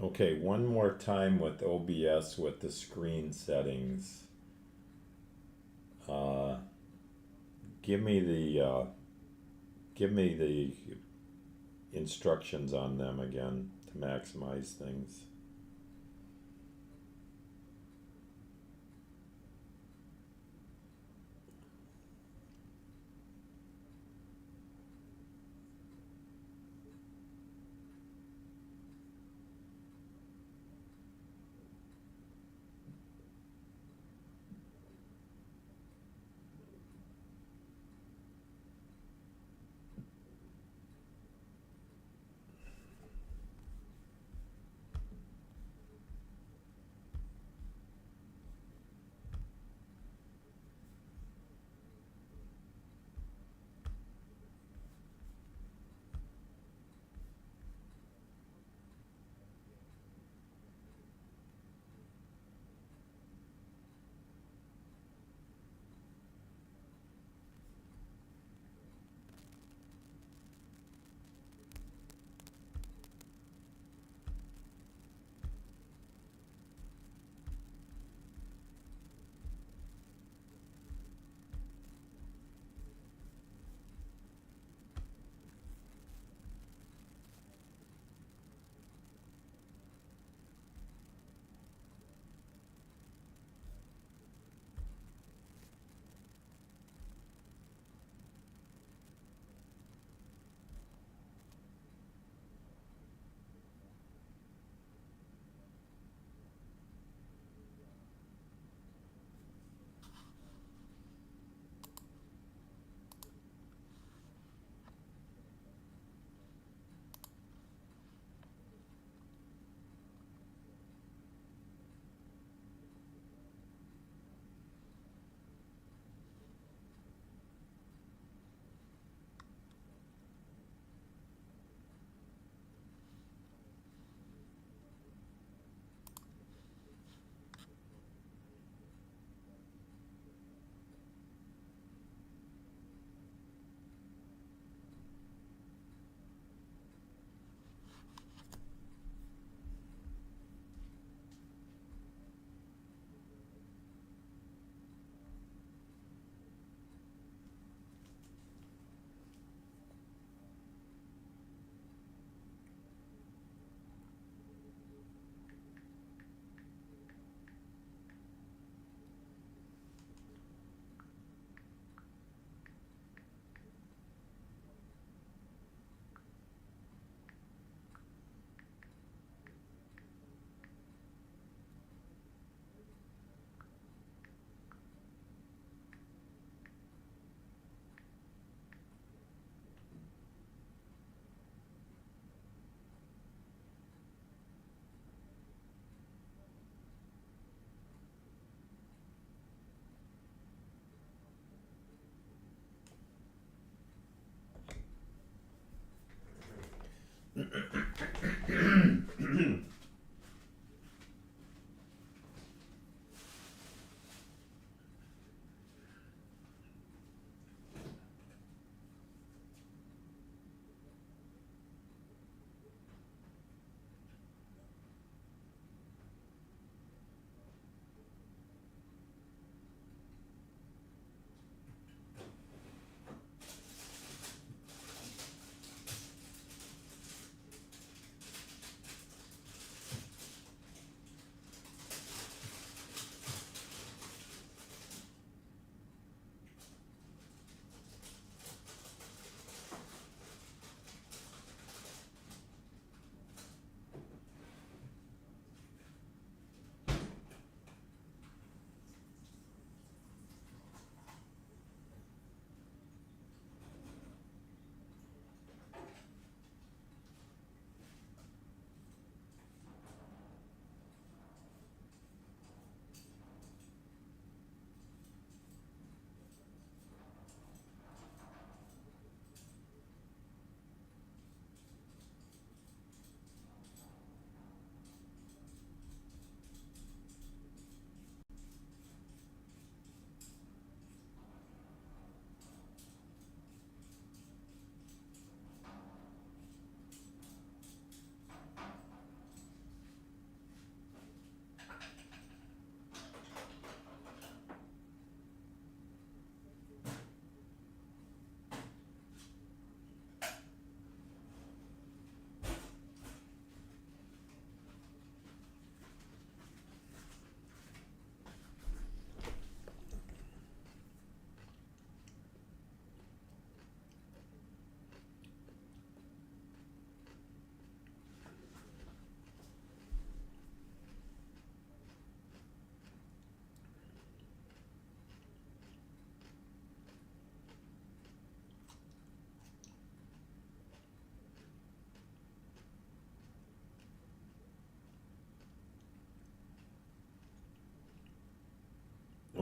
Okay, one more time with OBS with the screen settings. Uh, give me the instructions on them again to maximize things.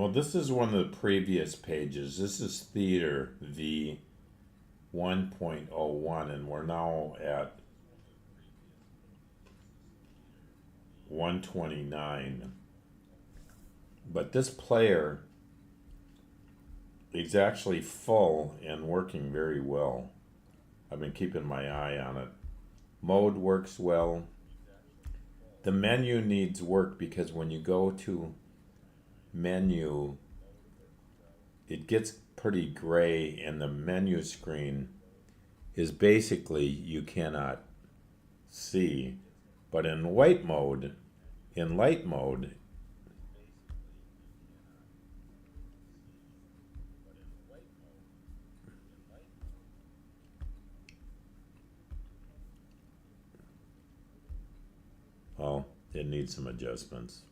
Well, this is one of the previous pages. This is Theater V 1.01, and we're now at 129. But this player is actually full and working very well. I've been keeping my eye on it. Mode works well. The menu needs work because when you go to menu, it gets pretty gray, and the menu screen is basically you cannot see. But in light mode, well, it needs some adjustments.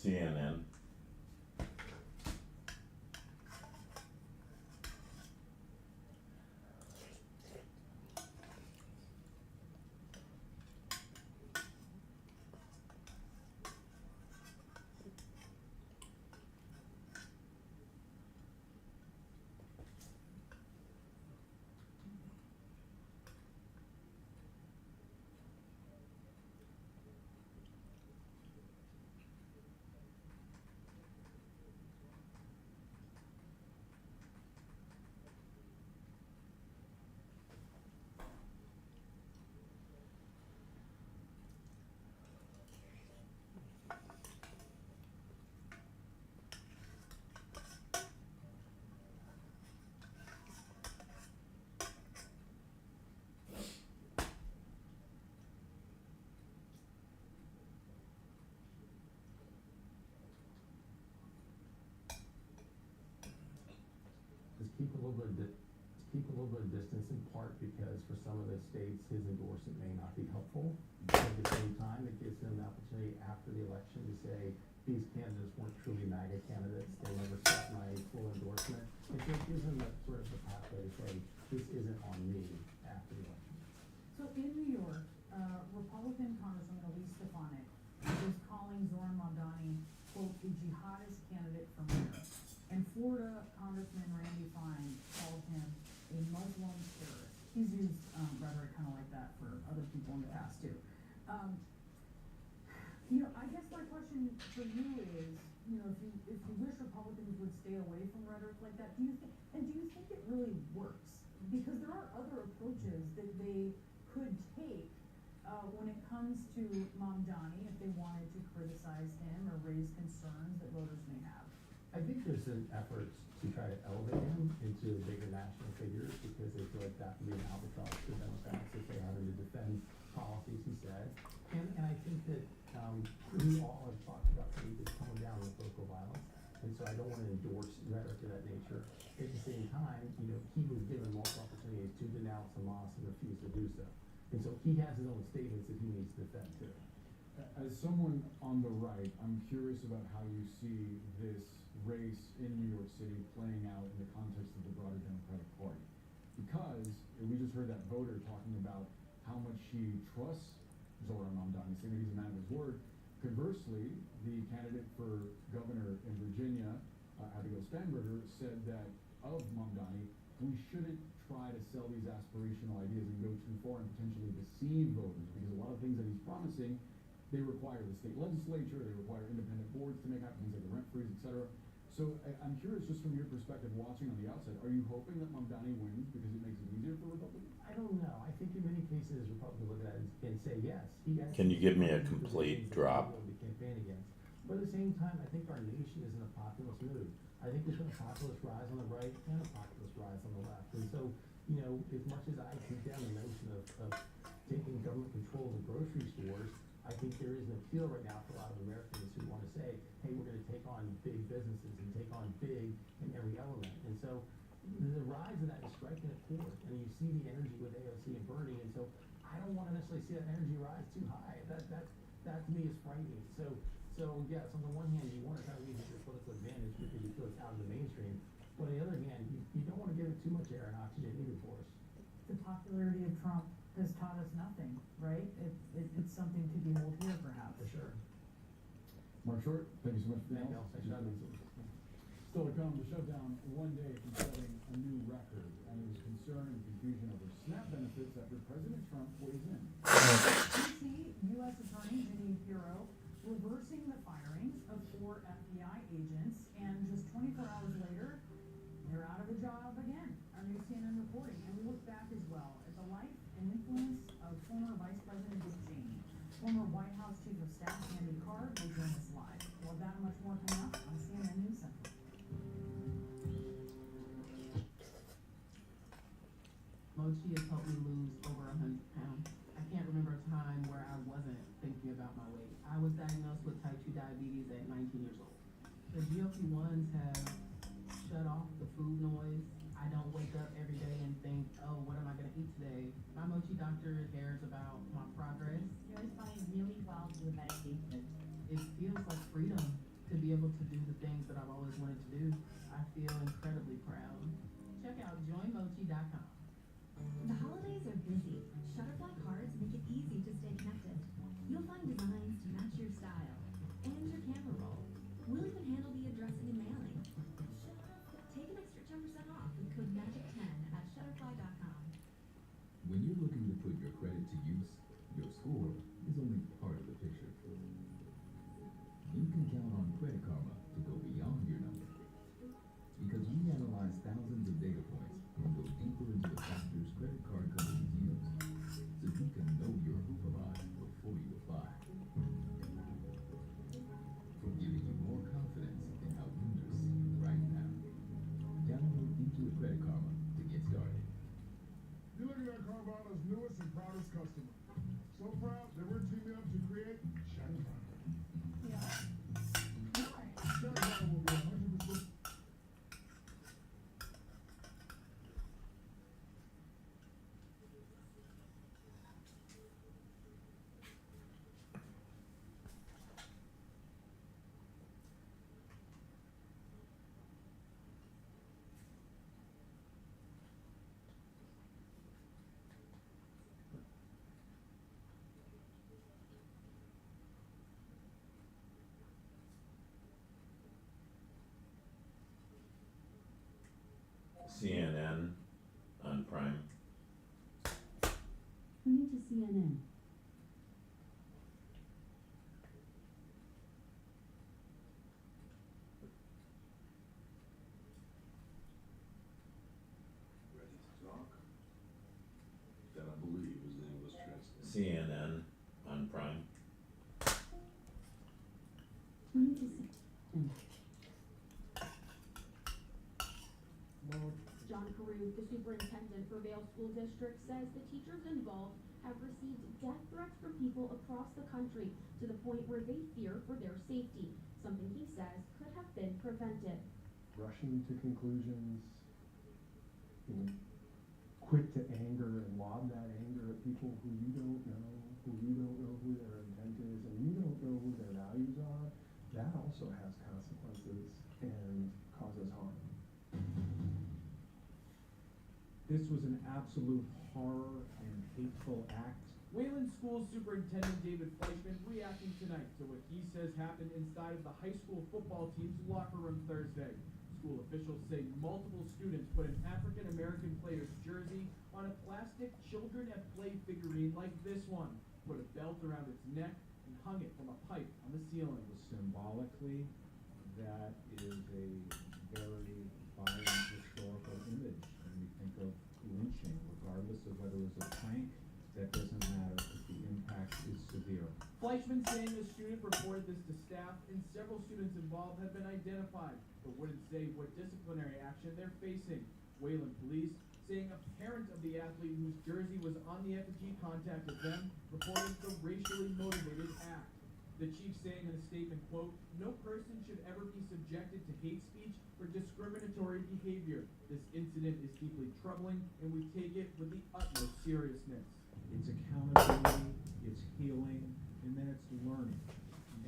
CNN. Keep a little bit of distance, in part because for some of the states, his endorsement may not be helpful. But at the same time, it gives him an opportunity after the election to say, these candidates weren't truly MAGA candidates, they never sought my full endorsement. And so it gives him that sort of a pathway to say, this isn't on me after the election. So in New York, Republican Congresswoman Elise Stefanik is calling Zoran Mamdani, quote, a jihadist candidate for mayor. And Florida Congressman Randy Fine called him a Muslim terrorist. He's used rhetoric kind of like that for other people in the past too. I guess my question for you is, if you wish Republicans would stay away from rhetoric like that, do you think it really works? Because there are other approaches that they could take when it comes to Mamdani if they wanted to criticize him or raise concerns that voters may have. I think there's an effort to try to elevate him into bigger national figures because they feel like that would be an albatross to Democrats if they are to defend policies he said. And I think that we all have talked about the need to tone down with local violence, and so I don't want to endorse rhetoric of that nature. At the same time, he was given multiple opportunities to denounce Hamas and refused to do so. And so he has his own statements that he needs to defend too. As someone on the right, I'm curious about how you see this race in New York City playing out in the context of the broader Democratic Party. Because we just heard that voter talking about how much she trusts Zoran Mamdani, saying that he's a man of his word. Conversely, the candidate for governor in Virginia, Abigail Spanberger, said that of Mamdani, we shouldn't try to sell these aspirational ideas and go too far and potentially deceive voters, because a lot of things that he's promising, they require the state legislature, they require independent boards to make happen, things like the rent freeze, etc. So I'm curious, just from your perspective, watching on the outside, are you hoping that Mamdani wins because it makes it easier for Republicans? I don't know. I think in many cases Republicans look at it and say yes. Can you give me a complete drop? To campaign against. But at the same time, I think our nation is in a populist mood. I think there's been a populist rise on the right and a populist rise on the left. And so, as much as I condemn the notion of taking government control of the grocery stores, I think there is an appeal right now for a lot of Americans who want to say, hey, we're going to take on big businesses and take on big in every element. And so the rise of that is striking a chord. And you see the energy with AOC and Bernie. And so I don't want to necessarily see that energy rise too high. That to me is frightening. So yes, on the one hand, you want to try to use it as your political advantage because you feel it's out of the mainstream. But on the other hand, you don't want to give it too much air and oxygen either for us. The popularity of Trump has taught us nothing, right? It's something to behold here, perhaps. For sure. Mark Short, thank you so much for Thank that. you. Thanks for having me. Still to come, the shutdown one day from setting a new record, and there was concern and confusion over SNAP benefits after President Trump weighs in. DC U.S. Attorney Jenny Pirro reversing the firings of 4 FBI agents, and just 24 hours later, they're out of a job again. Our new CNN reporting, and we look back as well at the life and influence of former Vice President Dick Cheney. Former White House Chief of Staff Andy Card will join us live. Well, that and much more coming up on CNN News Center. Mochi has helped me lose over 100 pounds. I can't remember a time where I wasn't thinking about my weight. I was diagnosed with type 2 diabetes at 19 years old. The GLP-1s have shut off the food noise. I don't wake up every day and think, oh, what am I going to eat today? My Mochi doctor cares about my progress. You're responding really well to the medication. It feels like freedom. to be able to do the things that I've always wanted to do. I feel incredibly proud. Check out joinmochi.com. The holidays are busy. Shutterfly cards make it easy to stay connected. You'll find designs to match your style and your camera roll. We'll even handle the addressing and mailing. Take an extra 10% off with code MAGIC10 at shutterfly.com. When you're looking to put your credit to use, your score is only part of the picture. You can count on Credit Karma to go beyond your number. Because we analyze thousands of data points and go deeper into the factors credit card companies use, so you can know your hoopla before you apply. For giving you more confidence in how lenders see right now. Download Intuit Credit Karma to get started. You're looking at Carvana's newest and proudest customer. So proud that we're teaming up to create Shine Prime. Shine Prime will be 100%. CNN on Prime. Turning to CNN. Ready to talk? That I believe is the English translation. CNN on Prime. Turning to CNN. John Carew, the superintendent for Vale School District, says the teachers involved have received death threats from people across the country to the point where they fear for their safety, something he says could have been prevented. Rushing to conclusions, quick to anger and lob that anger at people who you don't know who their intent is, and you don't know who their values are, that also has consequences and causes harm. This was an absolute horror and hateful act. Wayland School Superintendent David Fleischman reacting tonight to what he says happened inside of the high school football team's locker room Thursday. School officials say multiple students put an African American player's jersey on a plastic children at play figurine like this one, put a belt around its neck, and hung it from a pipe on the ceiling. Symbolically, that is a very violent historical image. When we think of lynching, regardless of whether it was a prank, that doesn't matter because the impact is severe. Fleischman saying a student reported this to staff and several students involved have been identified, but wouldn't say what disciplinary action they're facing. Wayland police saying a parent of the athlete whose jersey was on the effigy contacted them, reporting the racially motivated act. The chief saying in a statement, quote, "No person should ever be subjected to hate speech or discriminatory behavior. This incident is deeply troubling and we take it with the utmost seriousness." It's accountability, it's healing, and then it's learning.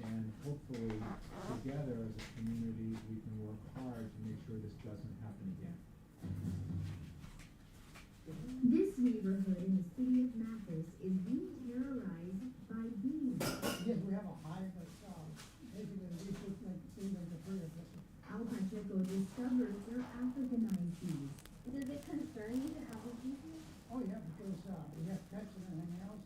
And hopefully, together as a community, we can work hard to make sure this doesn't happen again. This neighborhood in the city of Mathis is being terrorized by bees. Yes, we have a hive that's basically research like things like the prayer. Al Pacheco discovered they're Africanized bees. Does it concern you to have these species? Oh yeah, because we have pets and everything else.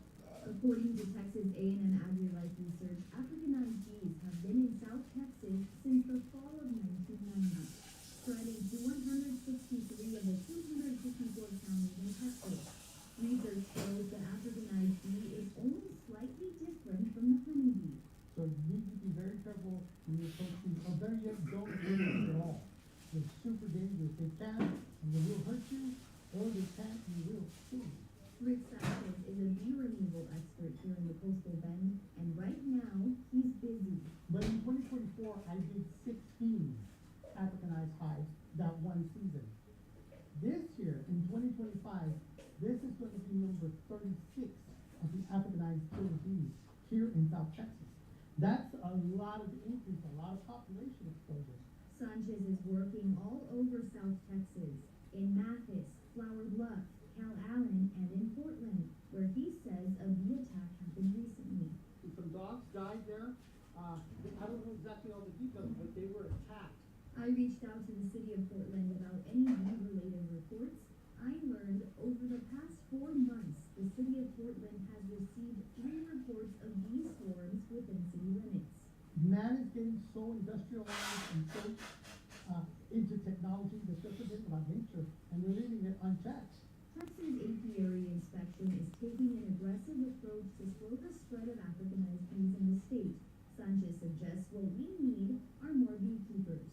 According to Texas A&M AgriLife Research, Africanized bees have been in South Texas since the fall of 1990, spreading to 163 of the 254 counties in Texas. Research shows that Africanized bee is only slightly different from the honeybee. So you need to be very careful when you approach these, or better yet, don't work at all. They're super dangerous. They can, and they will hurt you, or they can't, and they will kill you. Rick Sanchez is a bee removal expert here in the Coastal Bend, and right now, he's busy. But in 2024, I did 16 Africanized hives that one season. This year, in 2025, this is going to be number 36 of the Africanized killer bees here in South Texas. That's a lot of increase, a lot of population exposure. Sanchez is working all over South Texas, in Mathis, Flower Bluff, Cal Allen, and in Portland, where he says a bee attack happened recently. Some dogs died there. I don't know exactly all the details, but they were attacked. I reached out to the city of Portland without any bee-related reports. I learned over the past 4 months, the city of Portland has received 3 reports of bee swarms within city limits. Man is getting so industrialized and so into technology that they're forgetting about nature and they're leaving it unchecked. Texas apiary inspection is taking an aggressive approach to slow the spread of Africanized bees in the state. Sanchez suggests what we need are more beekeepers.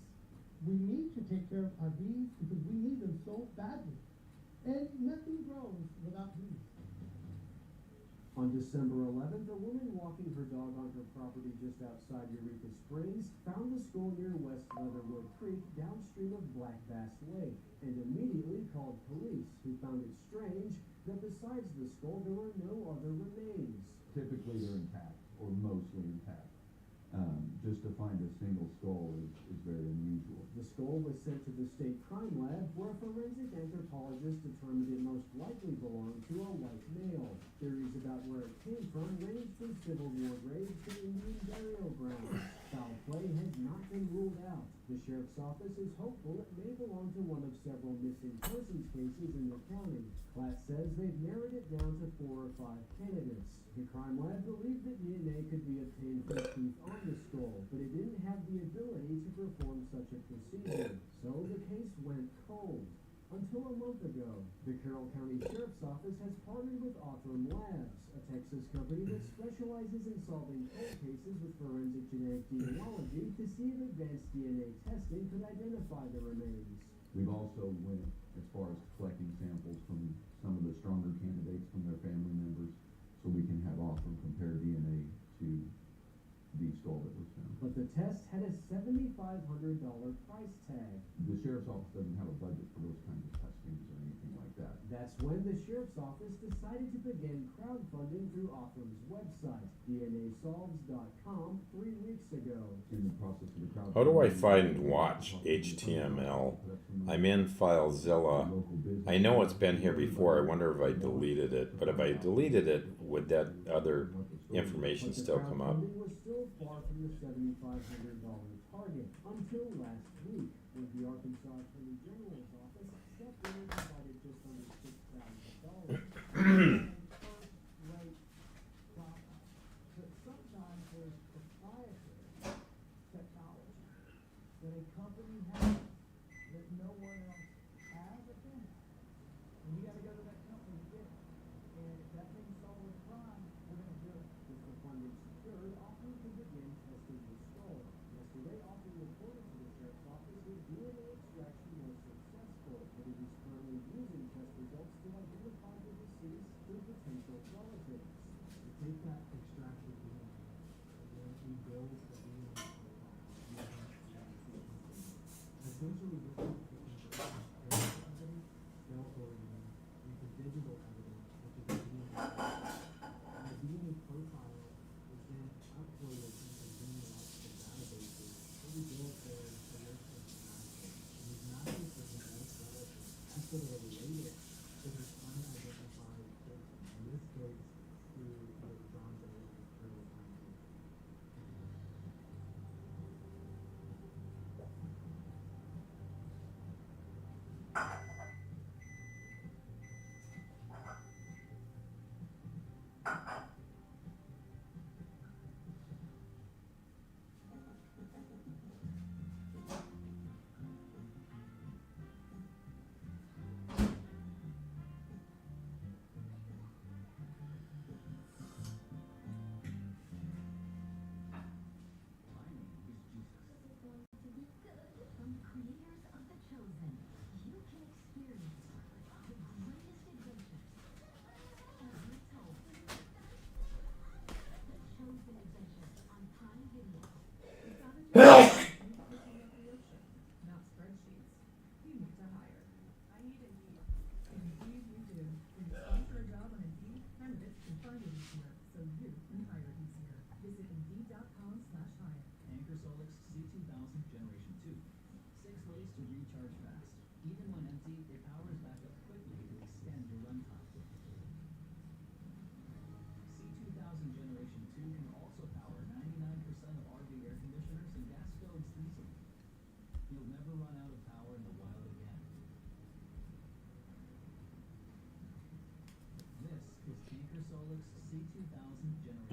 We need to take care of our bees because we need them so badly. And nothing grows without bees. On December 11th, a woman walking her dog on her property just outside Eureka Springs found the skull near West Leatherwood Creek downstream of Black Bass Lake and immediately called police, who found it strange that besides the skull there were no other remains. Typically they're intact, or mostly intact. Just to find a single skull is very unusual. The skull was sent to the state crime lab, where a forensic anthropologist determined it most likely belonged to a white male. Theories about where it came from range from Civil War graves to Indian burial grounds. Foul play has not been ruled out. The sheriff's office is hopeful it may belong to one of several missing persons cases in the county. Klatt says they've narrowed it down to 4 or 5 candidates. The crime lab believed that DNA could be obtained from teeth on the skull, but it didn't have the ability to perform such a procedure. So the case went cold. Until a month ago, the Carroll County Sheriff's Office has partnered with Othram Labs, a Texas company that specializes in solving cold cases with forensic genetic genealogy to see if advanced DNA testing could identify the remains. We've also went as far as collecting samples from some of the stronger candidates from their family members, so we can have Othram compare DNA to the skull that was found. But the test had a $7,500 price tag. The sheriff's office doesn't have a budget for those kinds of testings or anything like that. That's when the sheriff's office decided to begin crowdfunding through Othram's website, DNAsolves.com, 3 weeks ago. In the process of the crowd. How do I find watch HTML? I'm in FileZilla. I know it's been here before. I wonder if I deleted it. But if I deleted it, would that other information still come up? Crowdfunding was still far from the $7,500 target until last week, when the Arkansas Attorney General's office stepped in and provided just under $6,000. First-rate product. But sometimes there's proprietary technology that a company has that no one else has or can have. And you gotta go to that company to get it. And if that thing solves a crime, we're gonna do it. With the funding secured, Othram could begin testing the skull. Yesterday, Othram reported to the sheriff's office that DNA extraction was successful, but it is currently using test results to identify the deceased through the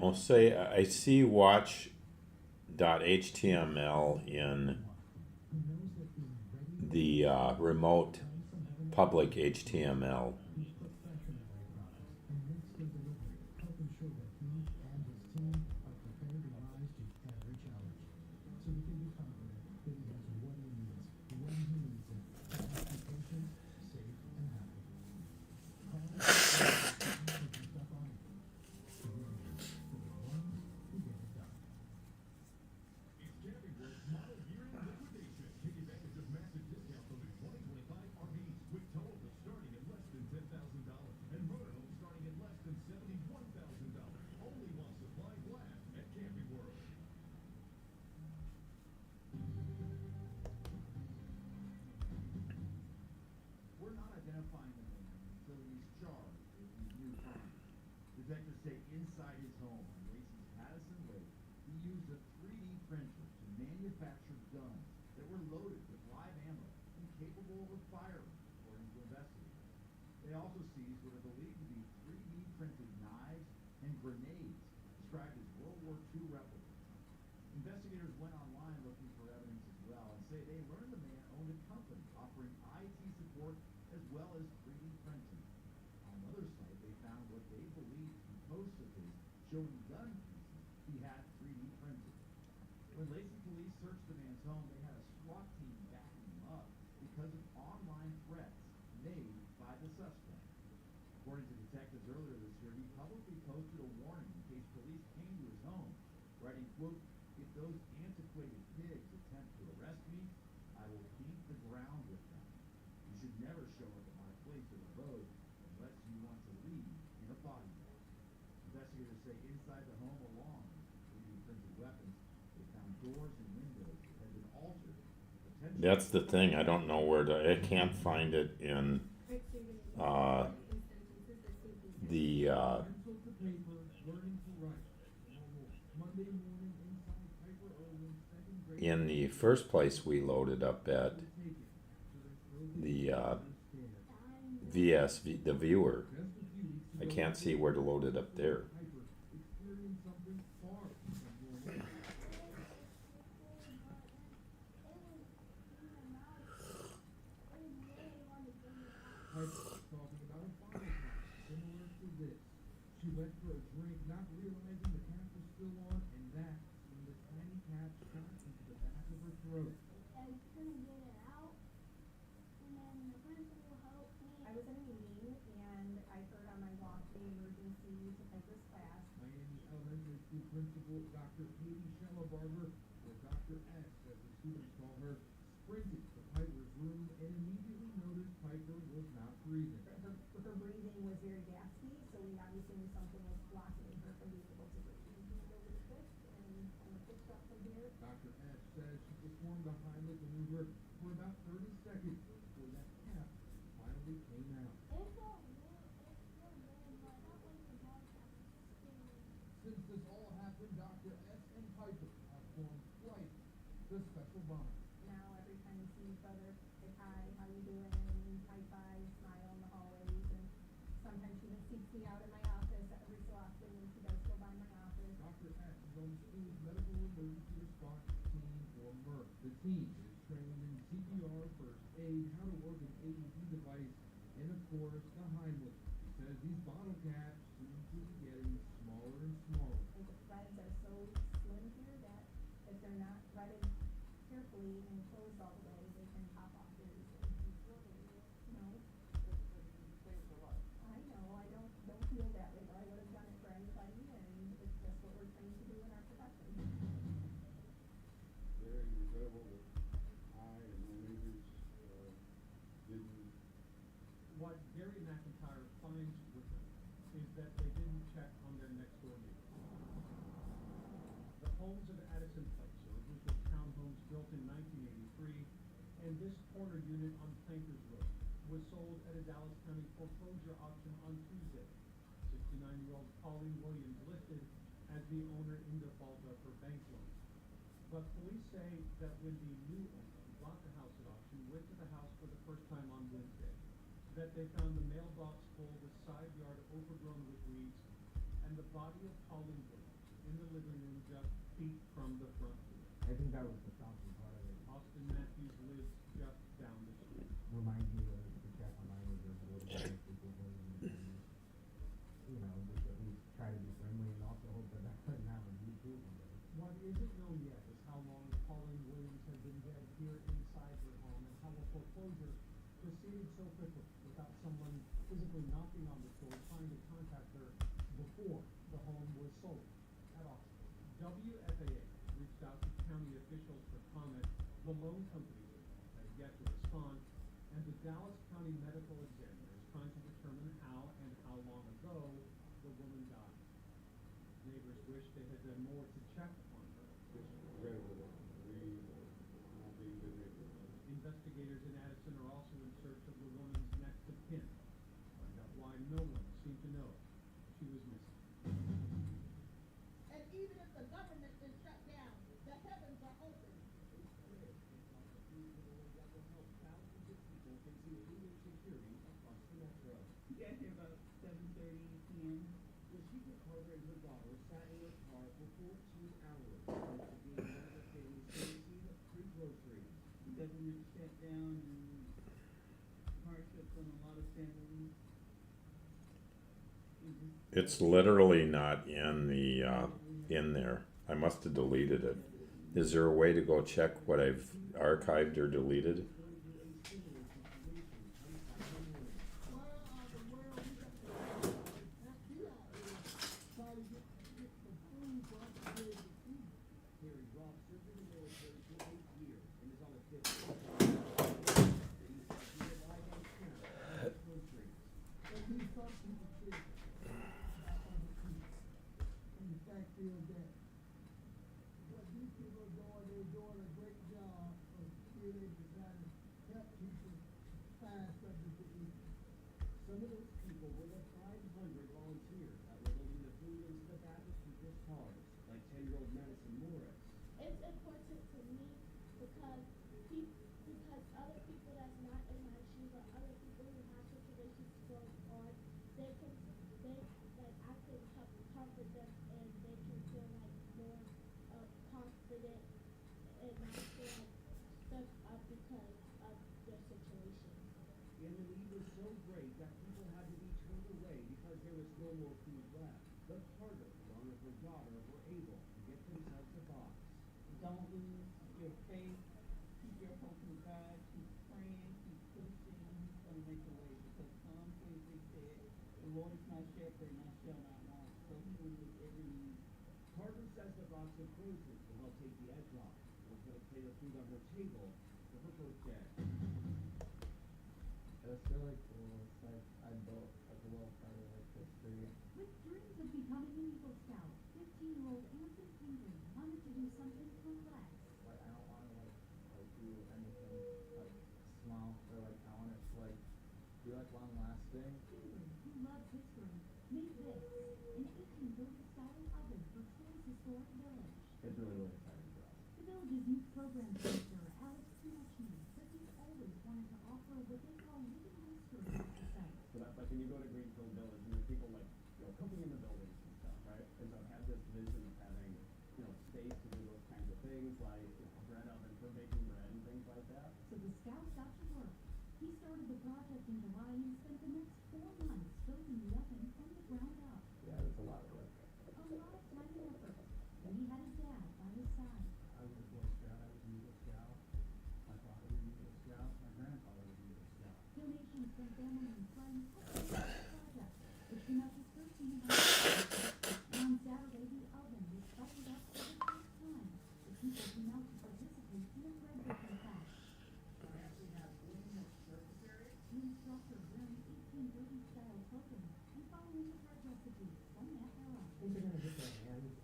I'll say I see watch.html in the remote public HTML. We're not identifying the man until he's charged with these new crimes. Detectives say inside his home on Lacey's Patterson Lake, he used a 3D printer to manufacture guns that were loaded with live ammo and capable of firing, according to investigators. They also seized what are believed to be 3D printed knives and grenades, described as World War II replicas. Investigators went online looking for evidence as well and say they learned the man owned a company offering IT support as well as 3D printing. On another site, they found what they believed to be posts of his showing gun pieces he had 3D printed. When Lacey police searched the man's home, they had a SWAT team backing him up because of online threats made by the suspect. According to detectives earlier this year, he publicly posted a warning in case police came to his home, writing, quote, "If those antiquated pigs attempt to arrest me, I will paint the ground with them. You should never show up at my place or abode unless you want to leave in a body bag." Investigators say inside the home along with 3D printed weapons, they found doors and windows that had been altered. That's the thing. I don't know where to. I can't find it in the Pencil to paper, learning to write. Monday morning inside Piper Irwin's second grade. in the first place we loaded up at the the viewer. I can't see where to load it up there. Experience something far from normal. Piper was talking about a bottle cap similar to this. She went for a drink, not realizing the cap was still on, and that's when the tiny cap shot into the back of her throat. I couldn't get it out, and then the principal helped me. I was in a meeting, and I heard on my walk the emergency to Piper's class. Miami Elementary School Principal Dr. Katie Schellabarger, or Dr. S, as the students call her, sprinted to Piper's room and immediately noticed Piper was not breathing. Her breathing was very gaspy, so we obviously knew something was blocking her from being able to breathe. Over the fist and kind of picked up from here. Dr. S says she performed the Heimlich maneuver for about 30 seconds before that cap finally came out. It felt good, but not like the ball cap was scary. Since this all happened, Dr. S and Piper have formed quite the special bond. Now every time we see each other, say hi, how you doing, high five, smile in the hallways, and sometimes she even seeks me out in my office every so often when she does go by my office. Dr. S is on the school's medical emergency response team, or MERT. The team is trained in CPR, first aid, how to work an AED device, and of course, the Heimlich. She says these bottle caps seem to be getting smaller and smaller. And the threads are so slim here that if they're not threaded carefully and closed all the way, they can pop off very easily. No. I know, I don't feel that way, but I would have done it for anybody, and it's just what we're trained to do in our profession. Very regrettable that I and my neighbors didn't. What Gary McIntyre finds with them is that they didn't check on their next door neighbors. The homes of Addison Place are a group of townhomes built in 1983, and this corner unit on Plankers Road was sold at a Dallas County foreclosure auction on Tuesday. 69-year-old Pauline Williams listed as the owner in default of her bank loan. But police say that when the new owner who bought the house at auction went to the house for the first time on Wednesday, that they found the mailbox full, the side yard overgrown with weeds, and the body of Pauline Williams in the living room just feet from the front door. I think that was the shocking part of it. Austin Matthews lives just down the street. Reminds me of the check on my neighbors a little bit, people who, you know, just at least try to be friendly and also hope that that doesn't happen to you too one day. What isn't known yet is how long Pauline Williams had been dead here inside her home and how a foreclosure proceeded so quickly without someone physically knocking on the door trying to contact her before the home was sold at auction. WFAA reached out to county officials for comment. The loan company has yet to respond, and the Dallas County Medical Examiner is trying to determine how and how long ago the woman died. Neighbors wish they had done more to check on her. Investigators in Addison are also in search of the woman's next of kin. Find out why no one seemed to know she was missing. And even if the government is shut down, the heavens are open. Got here about 7:30 p.m. The Chica Carter and her daughter sat in her car for 14 hours after being one of the family's 17 free groceries. The government shut down and hardships on a lot of families. It's literally not in the in there. I must have deleted it. Is there a way to go check what I've archived or deleted? Some of those people were the 500 volunteers that were loading the food into the back of people's cars, like 10-year-old Madison Morris. It's important to me because other people that's not in my shoes or other people who have situations going on, they can like I can help comfort them and they can feel like more confident and not feel like stuck up because of their situation. And the need was so great that people had to be turned away because there was no more food left. But Carter, along with her daughter, were able to get themselves a box. Don't lose your faith. Keep your hope in God. Keep praying. Keep pushing. He's going to make a way because Psalm 26 said, "The Lord is my shepherd, and I shall not want." So He will meet every need. Carter says the box of groceries will help take the edge off. Will put a plate of food on her table for her birthday. It's really cool. It's like I built like a little part of like history. With dreams of becoming an Eagle Scout, 15-year-old Anson Pingree wanted to do something to relax. Like I don't want to like do anything like small or like I want it to like be like long lasting. Pingree, who loves history, made this, an 1830 style oven for Troy's historic village. It's really exciting for us. The village's youth program director, Alex Pinocchi, says he's always wanted to offer what they call living history at the site. So that's like when you go to Greenfield Village and there's people like, you know, cooking in the buildings and stuff, right? And so I have this vision of having, you know, space to do those kinds of things like, you know, bread oven for baking bread and things like that. So the scouts got to work. He started the project in July and spent the next 4 months building the oven from the ground up. Yeah, there's a lot of work. A lot of time and effort. And he had his dad by his side. I was a Boy Scout, I was an Eagle Scout. My father was an Eagle Scout, my grandfather was an Eagle Scout. Donations from family and friends helped with the project, which came out to $1,300. On Saturday, the oven was fired up for the first time. The people came out to participate in a bread baking class. The instructor wearing 1830 style clothing and following the bread recipes from that era. I think they're gonna get their hands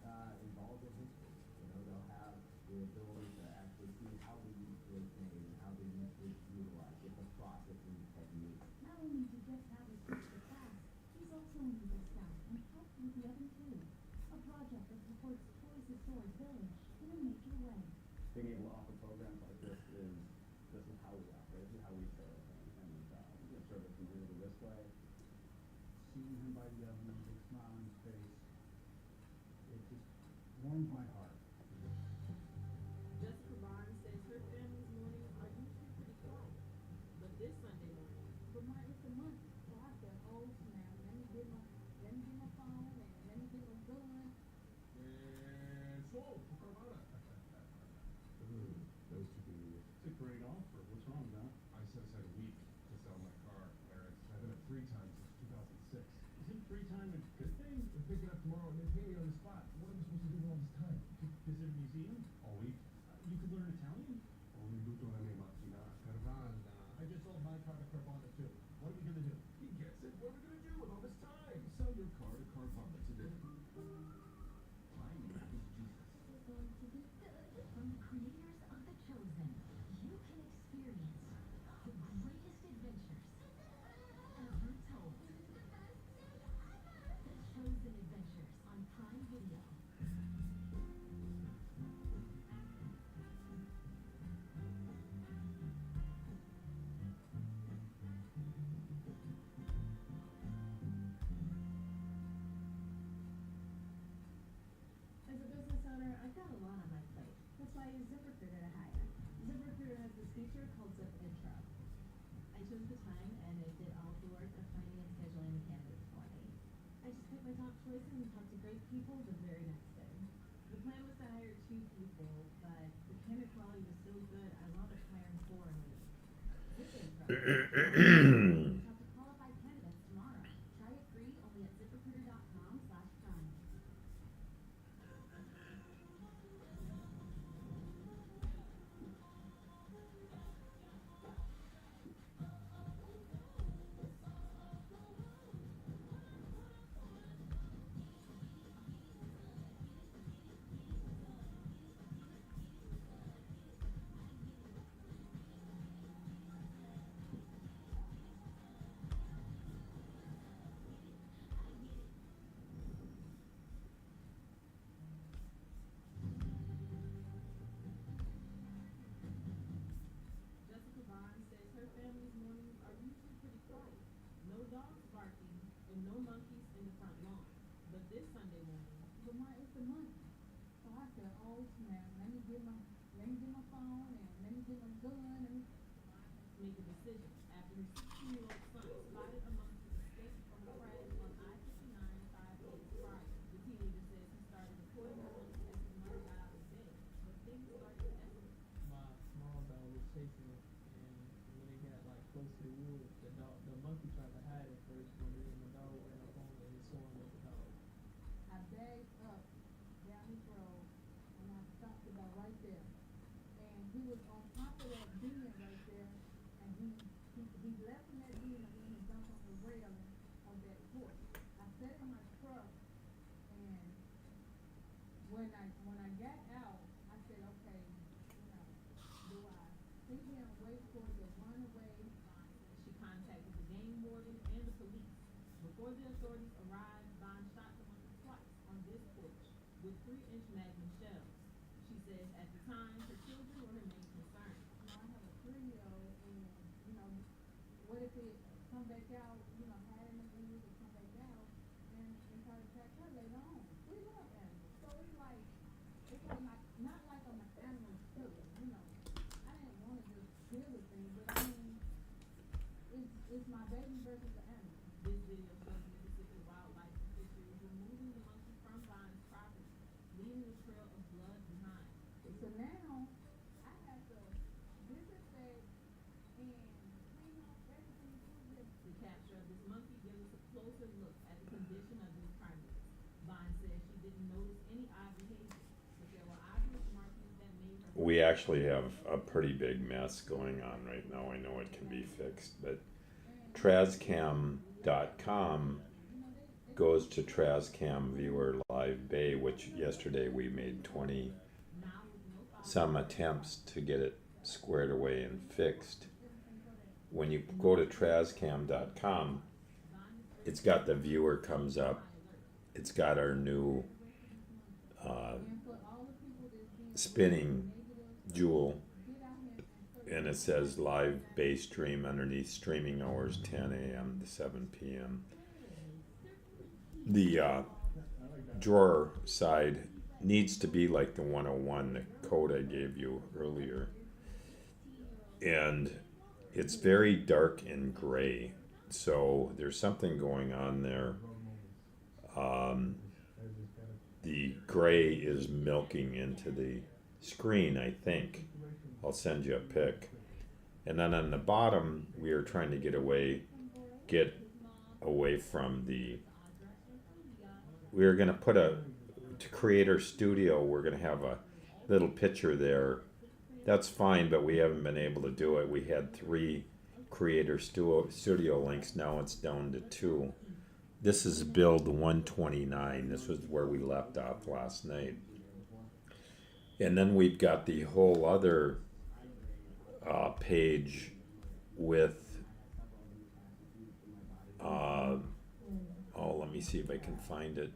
involved in history. You know, they'll have the ability to actually see how the yeast was made and how the yeast was utilized, with the processing techniques. Not only did Jeff Havers teach the class, he's also an Eagle Scout and helped with the oven too. A project that supports Troy's historic village in a major way. Being able to offer programs like this is how we operate, this is how we serve, and you know, service from really this way. Seeing him by the oven, a big smile on his face, it just could learn Italian? I just sold my car to Carvana too. What are we gonna do? He gets it. What are we gonna do with all this time? Sell your car to Carvana today. Timing is Jesus. It's going to be good. From the creators of The Chosen, you can experience the greatest adventures ever told. The Chosen Adventures on Prime Video. As a business owner, I've got a lot on my plate. That's why I use ZipRecruiter to hire. ZipRecruiter has this feature called Zip Intro. I chose the time and it did all the work of finding and scheduling the candidates for me. I just picked my top choices and talked to great people the very next day. The plan was to hire 2 people, but the candidate quality was so good I wound up hiring 4 in a week. Zip Intro. Talk to qualified candidates tomorrow. Try it free only at ZipRecruiter.com/prime. Jessica Vaughn says her family's mornings are usually pretty quiet. No dogs barking and no monkeys in the front lawn. But this Sunday morning, it's a monkey. So I said, oh snap, let me get my phone and let me get my gun and make a decision after her 16-year-old son spotted a monkey escape from a crash on I-59 5 days prior. The teenager says he started recording the monkey as his mother got out of bed, but things started to escalate. My small dog was chasing it, and when it got like close to the woods, the monkey tried to hide at first, but then the dog ran up on it and swarmed with the dog. I bagged up down this road, and I stopped about right there, and he was on top of that den right there, and he left from that den and then he jumped on the railing on that porch. I sat in my truck, and when I got out, I said, okay, do I sit here and wait for it to run away? She contacted the game warden and the police. Before the authorities arrived, Vaughn shot the monkey twice on this porch with 3-inch magnum shells. She says at the time, her children were her main concern. I have a 3-year-old, and what if it come back out, had him in the news to come back out and try to attack her later on. We love animals, so it's like not like I'm an animal killer, I didn't want to just kill the thing, but I mean, it's my baby versus the animal. This video shows Mississippi wildlife officials removing the monkey from Vaughn's property, leaving a trail of blood behind. So now, I have to disinfect and clean off everything through this. The capture of this monkey gives us a closer look at the condition of these primates. Vaughn says she didn't notice any odd behavior, but there were obvious markings that made her. We actually have a pretty big mess going on right now. I know it can be fixed, but TrazCam.com goes to TrazCam Viewer Live Bay, which yesterday we made 20 some attempts to get it squared away and fixed. When you go to TrazCam.com, it's got the viewer comes up. It's got our new spinning jewel, and it says live bay stream underneath streaming hours 10 a.m. to 7 p.m. The drawer side needs to be like the 101, the code I gave you earlier, and it's very dark and gray, so there's something going on there. The gray is milking into the screen, I think. I'll send you a pic. And then on the bottom, we are trying to get away from the. We're going to put to create our studio, we're going to have a little picture there That's fine, but we haven't been able to do it. We had 3 creator studio links, now it's down to 2. This is build 129. This was where we left off last night. And then we've got the whole other page with let me see if I can find it.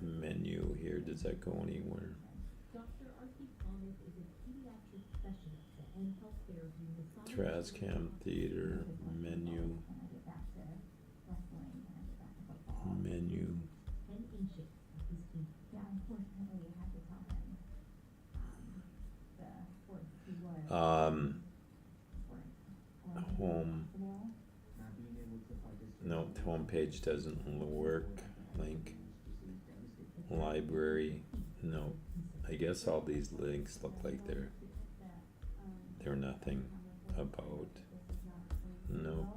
Menu here, does that go anywhere? TrazCam theater menu. Menu. Home. No, home page doesn't work. Link. Library. No. I guess all these links look like they're nothing about. No.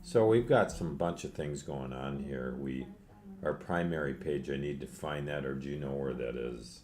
So we've got some bunch of things going on here. Our primary page, I need to find that, or do you know where that is?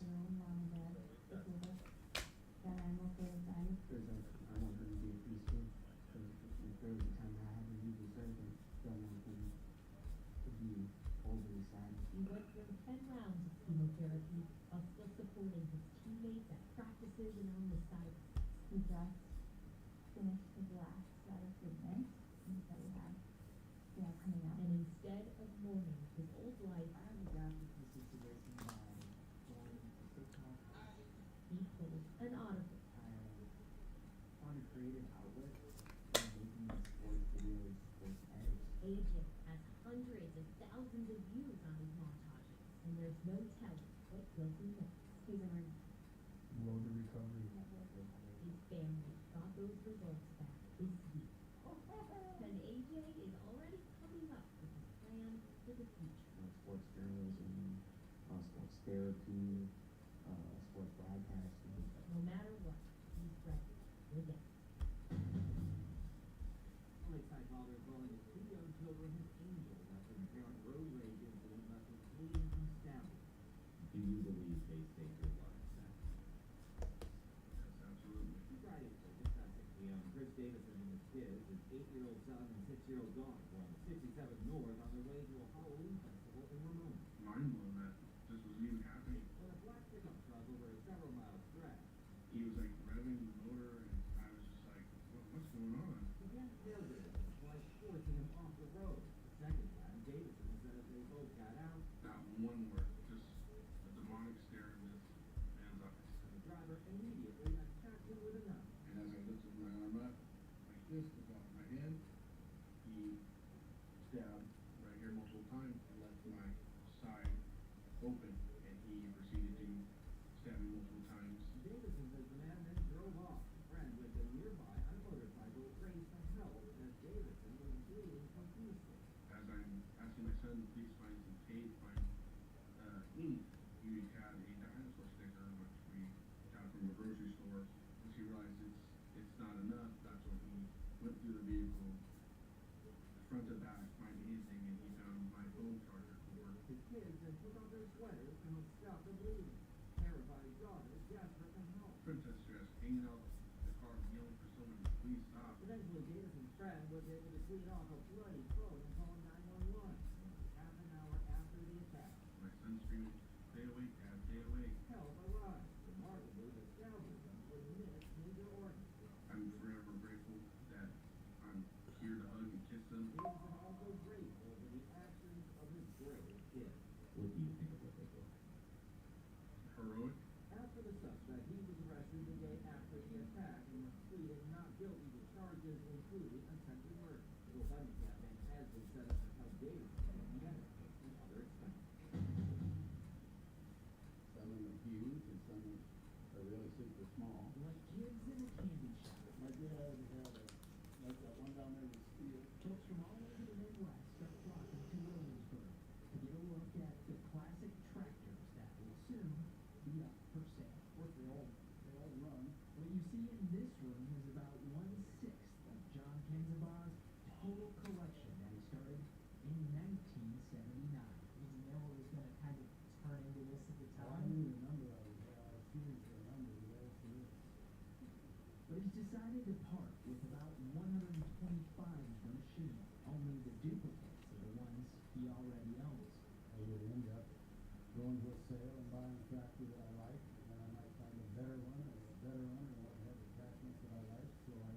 going to a sale and buying a tractor that I like, and then I might find a better one or a better one or one that has attachments that I like, so I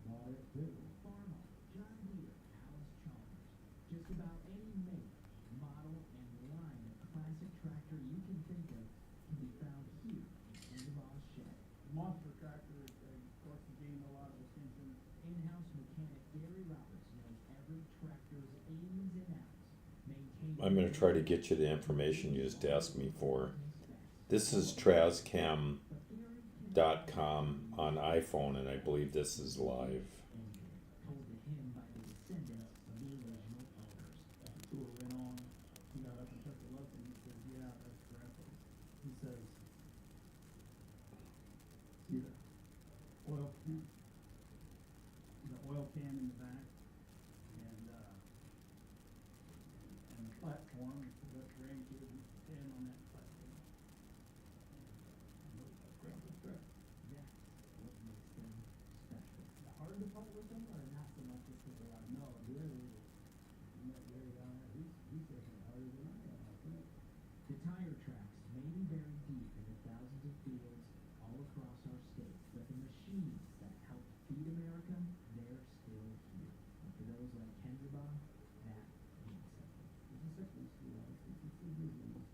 bought it too. Pharma, John Deere, Alice Chalmers. Just about any make, model, and line of classic tractor you can think of can be found here in Sandoval's shed. Monster tractor, of course, gained a lot of attention. In-house mechanic Gary Roberts knows every tractor's ins and outs. I'm going to try to get you the information you just asked me for. This is TrazCam.com on iPhone, and I believe this is live. Told to him by the descendants of the original owners. The tour went on, he got up and took a look and he says, yeah, that's grandpa. He says, see the oil can? The oil can in the back and the platform, so that grandkids would stand on that platform. And look like grandpa's truck. That's what makes them special. Hard to part with them or not so much just because they're like, no, Gary, you met Gary down there, he's working harder than I am, I think. The tire tracks may be buried deep in the thousands of fields all across our state, but the machines that help feed America, they're still here. And for those like Kendra, that means something. It's a sickness, you know, it's a disease, it's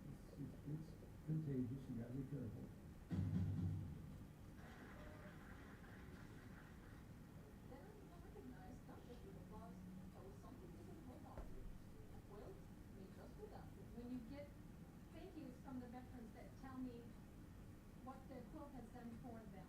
contagious, you gotta be careful. When you get thank yous from the veterans that tell me what the quilt has done for them,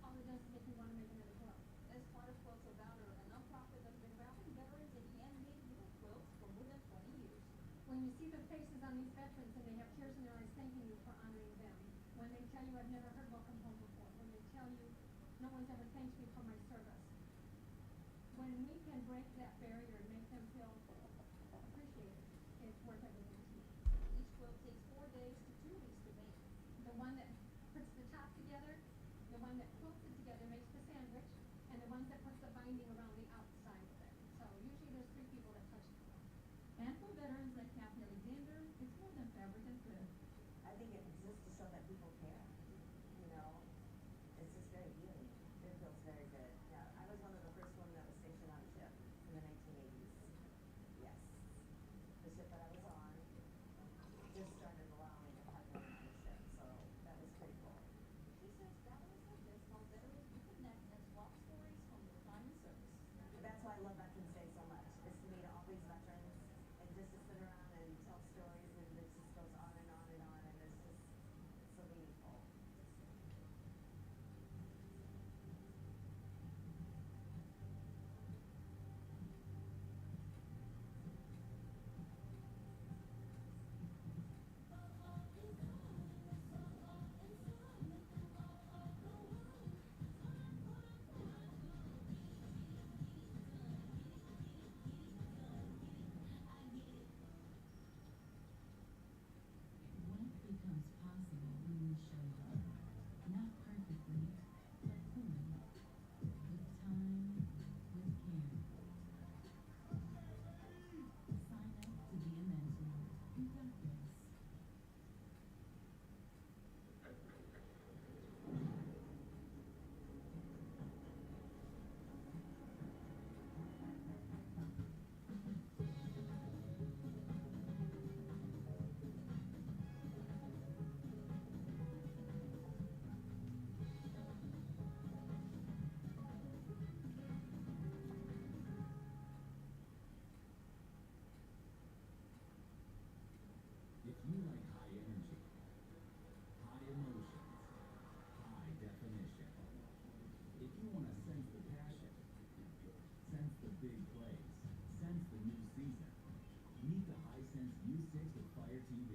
all it does is make me want to make another quilt. As part of Quilts of Valor, a nonprofit that's been wrapping veterans in handmade wool quilts for more than 20 years. When you see the faces on these veterans and they have tears in their eyes thanking you for honoring them, when they tell you I've never heard welcome home before, when they tell you no one's ever thanked me for my service, when we can break that barrier and make them feel appreciated, it's worth everything to me. Each quilt takes 4 days to 2 weeks to make. The one that puts the top together, the one that quilts it together makes the sandwich, and the ones that puts the binding around the outside of it. So usually there's 3 people that touch the quilt. And for veterans like Captain Alexander, it's more than fabric and thread. I think it exists to show that people care. You know, it's just very healing. It feels very good. Yeah, I was one of the first women that was stationed on a ship in the 1980s. Yes. The ship that I was on just started allowing me to have women on the ship, so that was pretty cool. She says veterans like this help veterans reconnect and swap stories from their time in service. That's why I love Veterans Day so much, is to meet all these veterans and just to sit around and tell stories, and it just goes on and on and on, and it's just so meaningful. What becomes possible when we show up? Not perfectly, but fully. With time, with care. Sign up to be a mentor. You got this. If you like high energy, high emotions, high definition, if you want to sense the passion, sense the big plays, sense the new season, meet the Hisense U6 with Fire TV.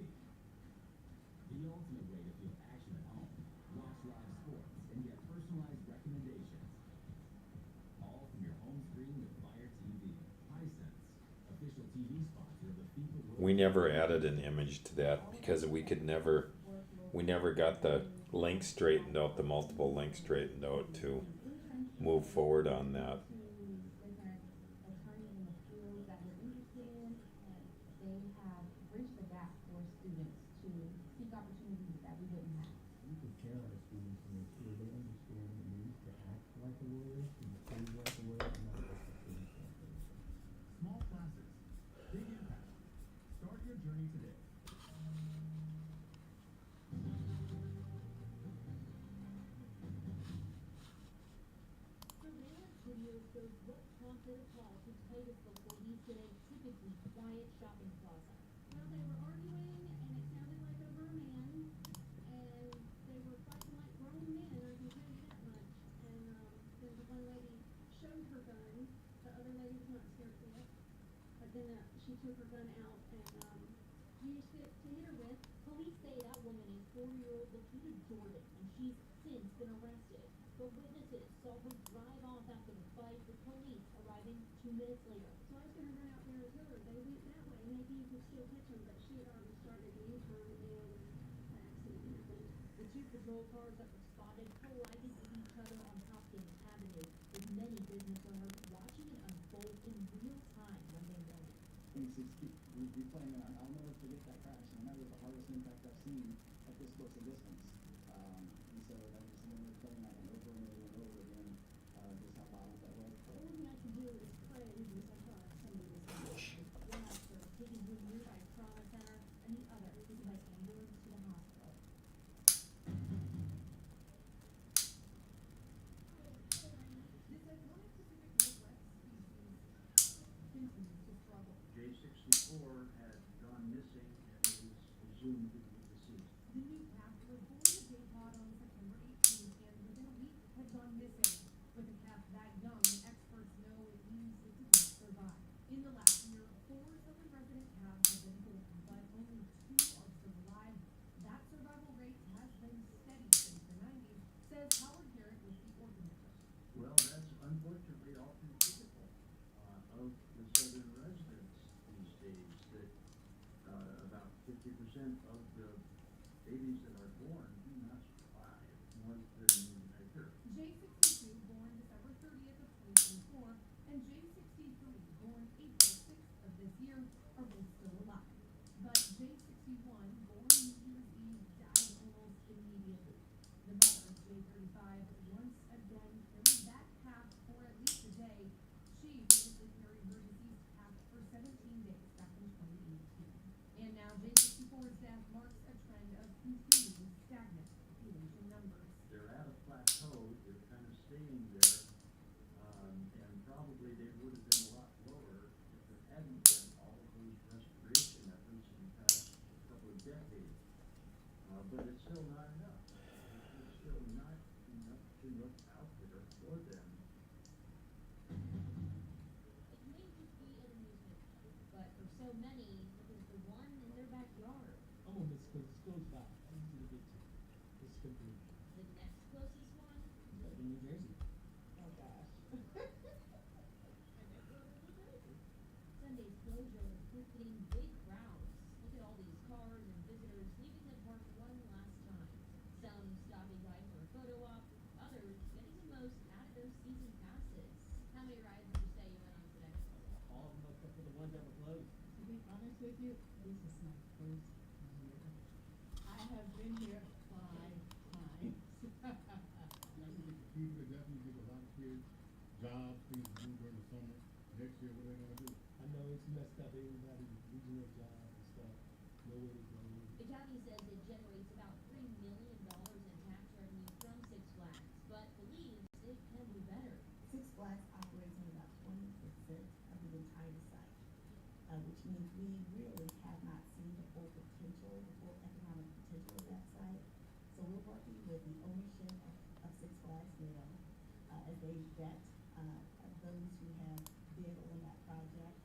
The ultimate way to feel action at home, watch live sports, and get personalized recommendations. All from your home screen with Fire TV. Hisense, official TV sponsor of the FIFA World We never added an image to that because we never got the link straightened out, the multiple links straightened out to move forward on that. Different attorneys in the field that we're interested in, and they have bridged answered a call to Titusville police in a typically quiet shopping plaza. Well, they were arguing, and it sounded like over a man, and they were fighting like grown men, I can tell you that much. And then the one lady showed her gun. The other lady was not scared of it. But then she took her gun out and used it to hit her with. Police say that woman is 40-year-old Lakita Jordan, and she's since been arrested. But witnesses saw her drive off after the fight, with police arriving 2 minutes later. So I was going to run out there and tell her they went that way. Maybe you could still catch them, but she had already started the U-turn and an accident happened. The 2 patrol cars that responded collided with each other on Hopkins Avenue, with many business owners watching it unfold in real time Monday morning. We playing on, I'll never forget that crash, and that was the hardest impact I've seen at this close a distance. And so that was something we're playing on over and over and over again, just how violent that was. The only thing I can do is pray because I thought somebody was going. One officer was taken to a nearby trauma center, and the other taken by ambulance to the hospital. This iconic Pacific Northwest species continues to struggle. J64 had gone missing and is presumed to be deceased. The new calf was born in a day pod on September 18th and within a week had gone missing. With a calf that young, experts know it means it did not survive. In the last year, 4 southern resident calves have been born, but only 2 are still alive. That survival rate has been steady since the 90s, says Howard Garrett with the organizer. Well, that's unfortunately often typical of the southern residents these days, that about 50% of the babies that are born do not survive once they're in nature. J62, born December 30th of 2024, and J63, born April 6th of this year, are both still alive. But J61, born New Year's Eve, died almost immediately. The mother, J35, once again carried that calf for at least a day. She famously carried her deceased calf for 17 days back in 2018. And now J64's death marks a trend of continuing stagnant population numbers. They're at a plateau, they're kind of staying there, and probably they would have been a lot lower if there hadn't been all of those restoration efforts in the past couple of decades. But it's still not enough. It's still not enough to look out there for them. It may just be an amusement park, but for so many, it is the one in their backyard. I'm gonna miss because the school's not easy to get to. It's convenient. The next closest one, Like in New Jersey. Oh gosh. Sunday's closure is getting big crowds. Look at all these cars and visitors leaving the park one last time. Some stopping by for a photo op, others getting the most out of their season passes. How many rides would you say you went on today? All of them except for the ones that were closed. To be honest with you, this is my first year. I have been here 5 times. And I think it's the people that definitely give a lot of kids jobs, things to do during the summer. Next year, what are they gonna do? I know it's messed up everybody's regional jobs and stuff. Nowhere to go. The county says it generates about $3 million in tax revenue from Six Flags, but believes it can do better. Six Flags operates on about 20% of the entire site, which means we really have not seen the full potential, the full economic potential of that site. So we're working with the ownership of Six Flags now, as they vet those who have bid on that project.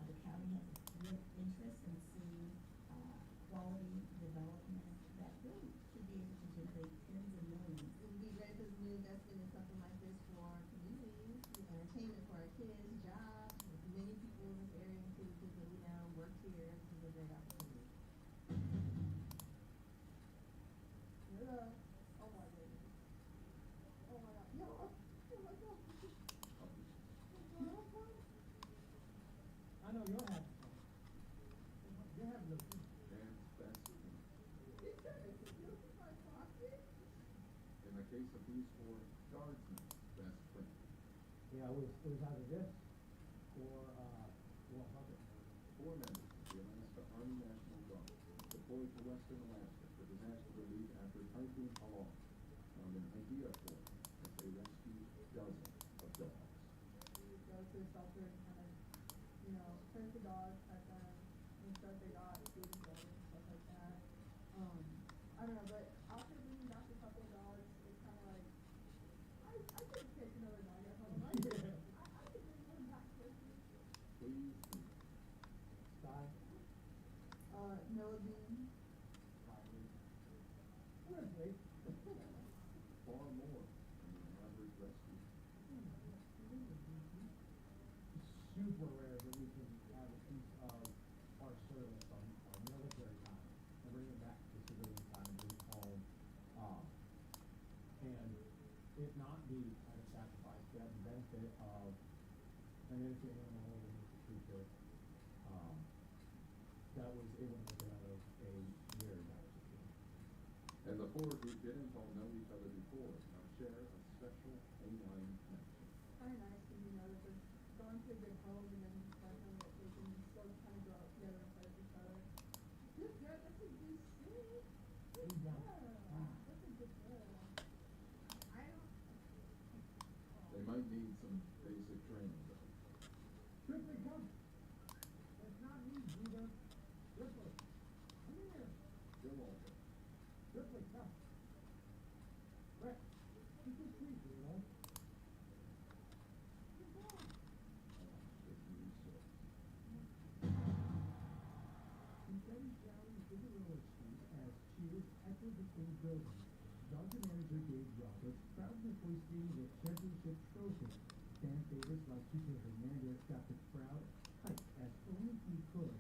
The county has a real interest in seeing quality development that really should be able to generate tens of millions. It would be great because new investment in something like this for our community, entertainment for our kids, jobs. Many people in this area, including people we know, work here. This is a great opportunity. Hello. Oh my goodness. Oh my God. Yo. Oh my God. I know you're having fun. You're having a good time. That's in the case of these 4 guardsmen, that's Frank. Yeah, it was either this or Hubbard. 4 members of the Alaska Army National Guard deployed to western Alaska for disaster relief after Typhoon Halal found an idea for as they rescued dozens of dogs. to the shelter and kind of, you know, pet the dogs, pet them, and stuff they got, food and water and stuff like that. I don't know, but after bringing back a couple of dogs, it's kind of like, I could take another dog at home. I could bring one back with me. Please. Sky? Noah Bean. Wesley? Far more than an average rescue. Super rare that we can have a piece of our service, our military time, and bring it back to civilian time and bring it home. And it not be at a sacrifice, to have the benefit of an innocent animal, an innocent creature, that was able to make it out of a very bad situation. And the four lieutenants all know each other before, now share a special A-line connection. Kind of nice when you know that they're going to a good home and then let them that they can still kind of grow up together instead of each other. Good girl, that's a good shit. Good girl. That's a good girl. I don't. They might need some basic training though. Ripley, come! That's not me, Judah. Ripley, come here. You're welcome. Ripley, come. Rex, keep this sweet, you know? Good boy. Confetti showers Figueroa Street as cheers echoed the same building. Dodger manager Dave Roberts proudly hoisting the championship trophy. Fan favorites like Chico Hernandez got the crowd hyped as only he could,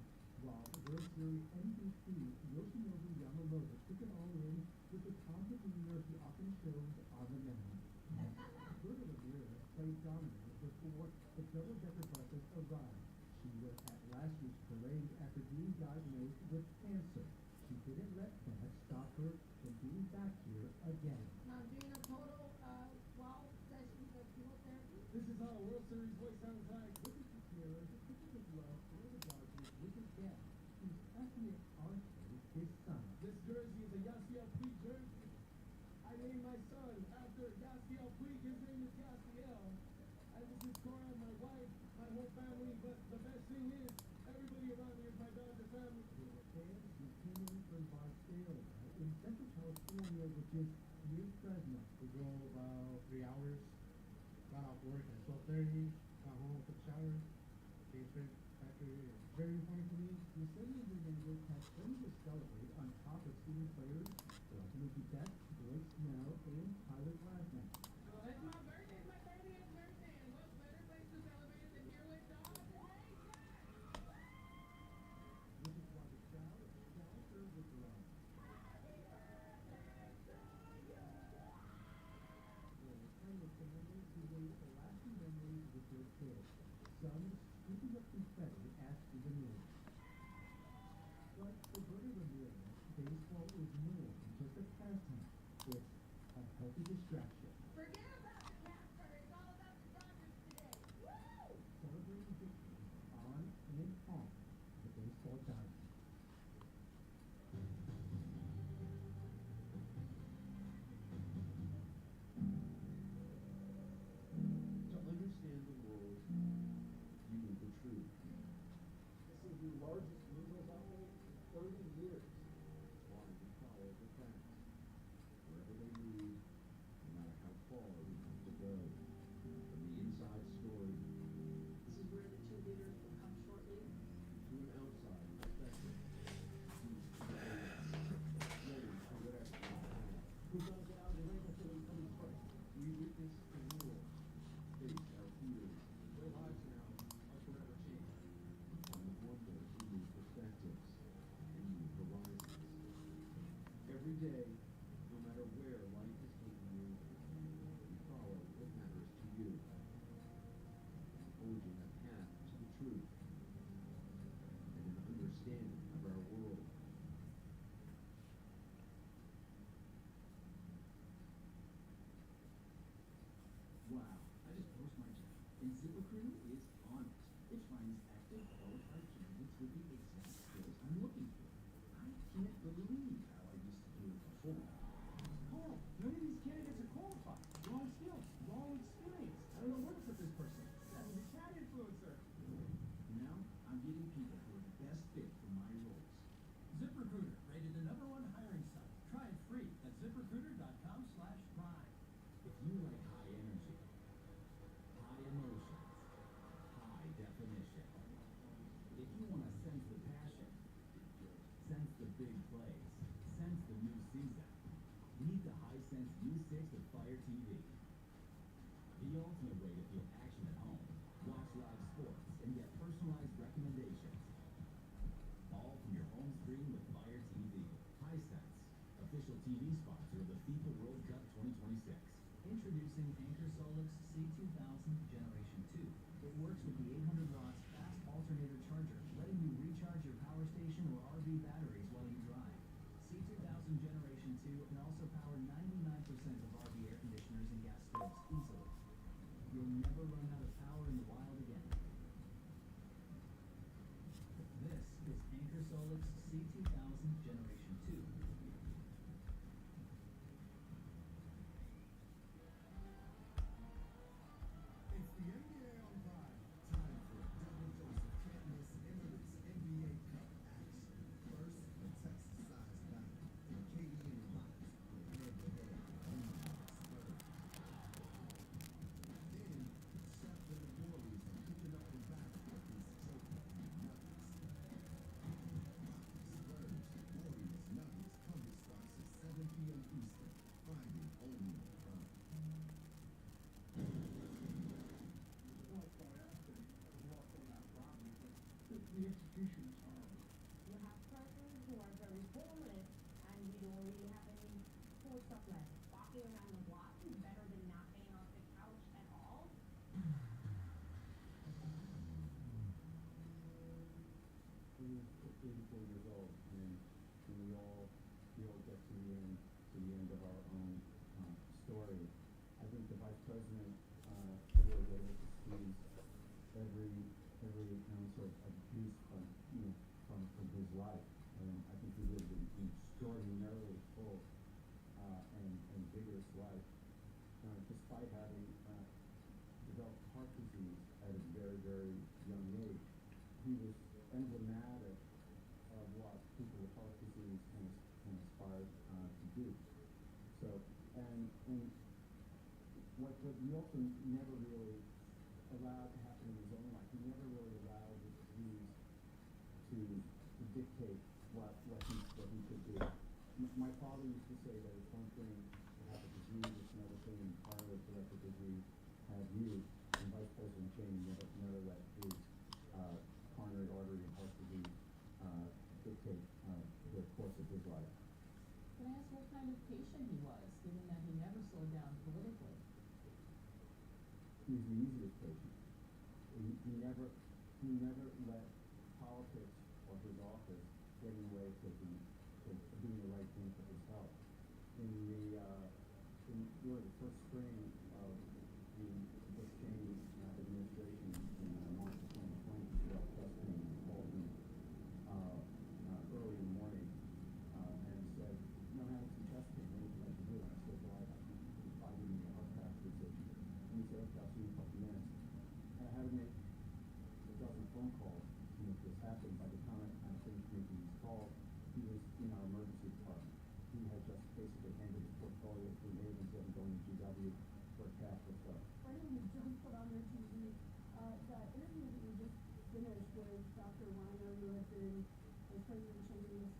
while World Series MVP Yoshinobu Yamamoto took it all in with the confident leader he often shows on the mound. Berta Ramirez played dominant before the double-decker buses arrived. She was at last year's parade after being diagnosed with cancer. She didn't let that stop her from being back here again. Now doing a total 12 sessions of chemotherapy. This is how a World Series voice sounds like. This is the Sierra, the picture of love for the Dodgers with his dad, who's passionate Arthur, his son. This jersey is a Yasiel Puig jersey. I named my son after Yasiel Puig. His name is Yasiel. And this is Cora, my wife, my whole family. But the best thing is, everybody around me is my Dodger family. There were fans who came in from Barcelona in Central California, which is near Fresno. We drove about 3 hours, got off work at 12:30, got home, took a shower, came straight back to here. Very important to me. The Seven Hernandez has plenty to celebrate on top of student players like Mookie Betts, Blake Snell, and Tyler Glasnow. Well, it's my birthday. It's my 30th birthday. And what better place to celebrate it than here with Dodger Nation? This is why the crowd shouted with love. There were plenty of families who made lasting memories with their kids. Some scooping up confetti after the meal. But for Berta Ramirez, baseball is more than just a pastime. It's a healthy distraction. Forget about the Casper. It's all about the Dodgers today. Woo! Celebrating victories on and off the baseball diamond. To understand the world, you need the truth. This is the largest news outlet in 30 years. Why we follow the facts. Wherever they lead, no matter Introducing Anchor Solix C2000 Generation 2. It works with the 800 watts fast alternator charger, letting you recharge your power station or RV batteries while you drive. C2000 Generation 2 can also power 99% of RV air conditioners and gas stoves easily. You'll never run out of power in the wild again. This is Anchor Solix C2000 Generation 2. It's the NBA on 5. Time for a double dose of can't-miss endless NBA Cup action. First, a Texas-sized battle. The Acadian Rockets go head-to-head with the Spurs. Then, Chef and the Warriors are picking up the battle against Joker and the Nuggets. Rockets, Spurs, Warriors, Nuggets. Coverage starts at 7 p.m. Eastern. Friday only on Prime. The execution is horrible. You have persons who are very formative, and we don't really have any cool stuff left. Walking around the block is better than not laying off the couch at all. He was 84 years old, and we all get to the end of our own story. I think the vice president was able to squeeze every ounce of juice from his life, and I think he lived an extraordinarily full and vigorous life, despite having developed heart disease at a very, very young age. He was emblematic of what people with heart disease can aspire to do. So, and what he also never really allowed to happen in his own life. He never really allowed the disease to dictate what he could do. My father used to say that it's one thing to have a disease, it's another thing entirely to let the disease have you. And Vice President Cheney never let his coronary artery and heart disease dictate the course of his life. Can I ask what kind of patient he was, given that he never slowed down politically? He was the easiest patient. He never let politics or his office get in the way to doing the right thing for his health. In really the first spring of the Bush Cheney administration in March of 2020, he got testing and called me early in the morning and said, "No, I had some testing. What would you like to do?" And I said, "Well, I need a heart catheterization." And he said, "Okay, I'll see you in a couple minutes." And I had to make a dozen phone calls to make this happen. By the time I finished making these calls, he was in our emergency department. He had just basically handed his portfolio to an agency and going to GW for a cash or so. I know you just put on your TV, that interview that you just finished with Dr. Weiner, who had been President Cheney's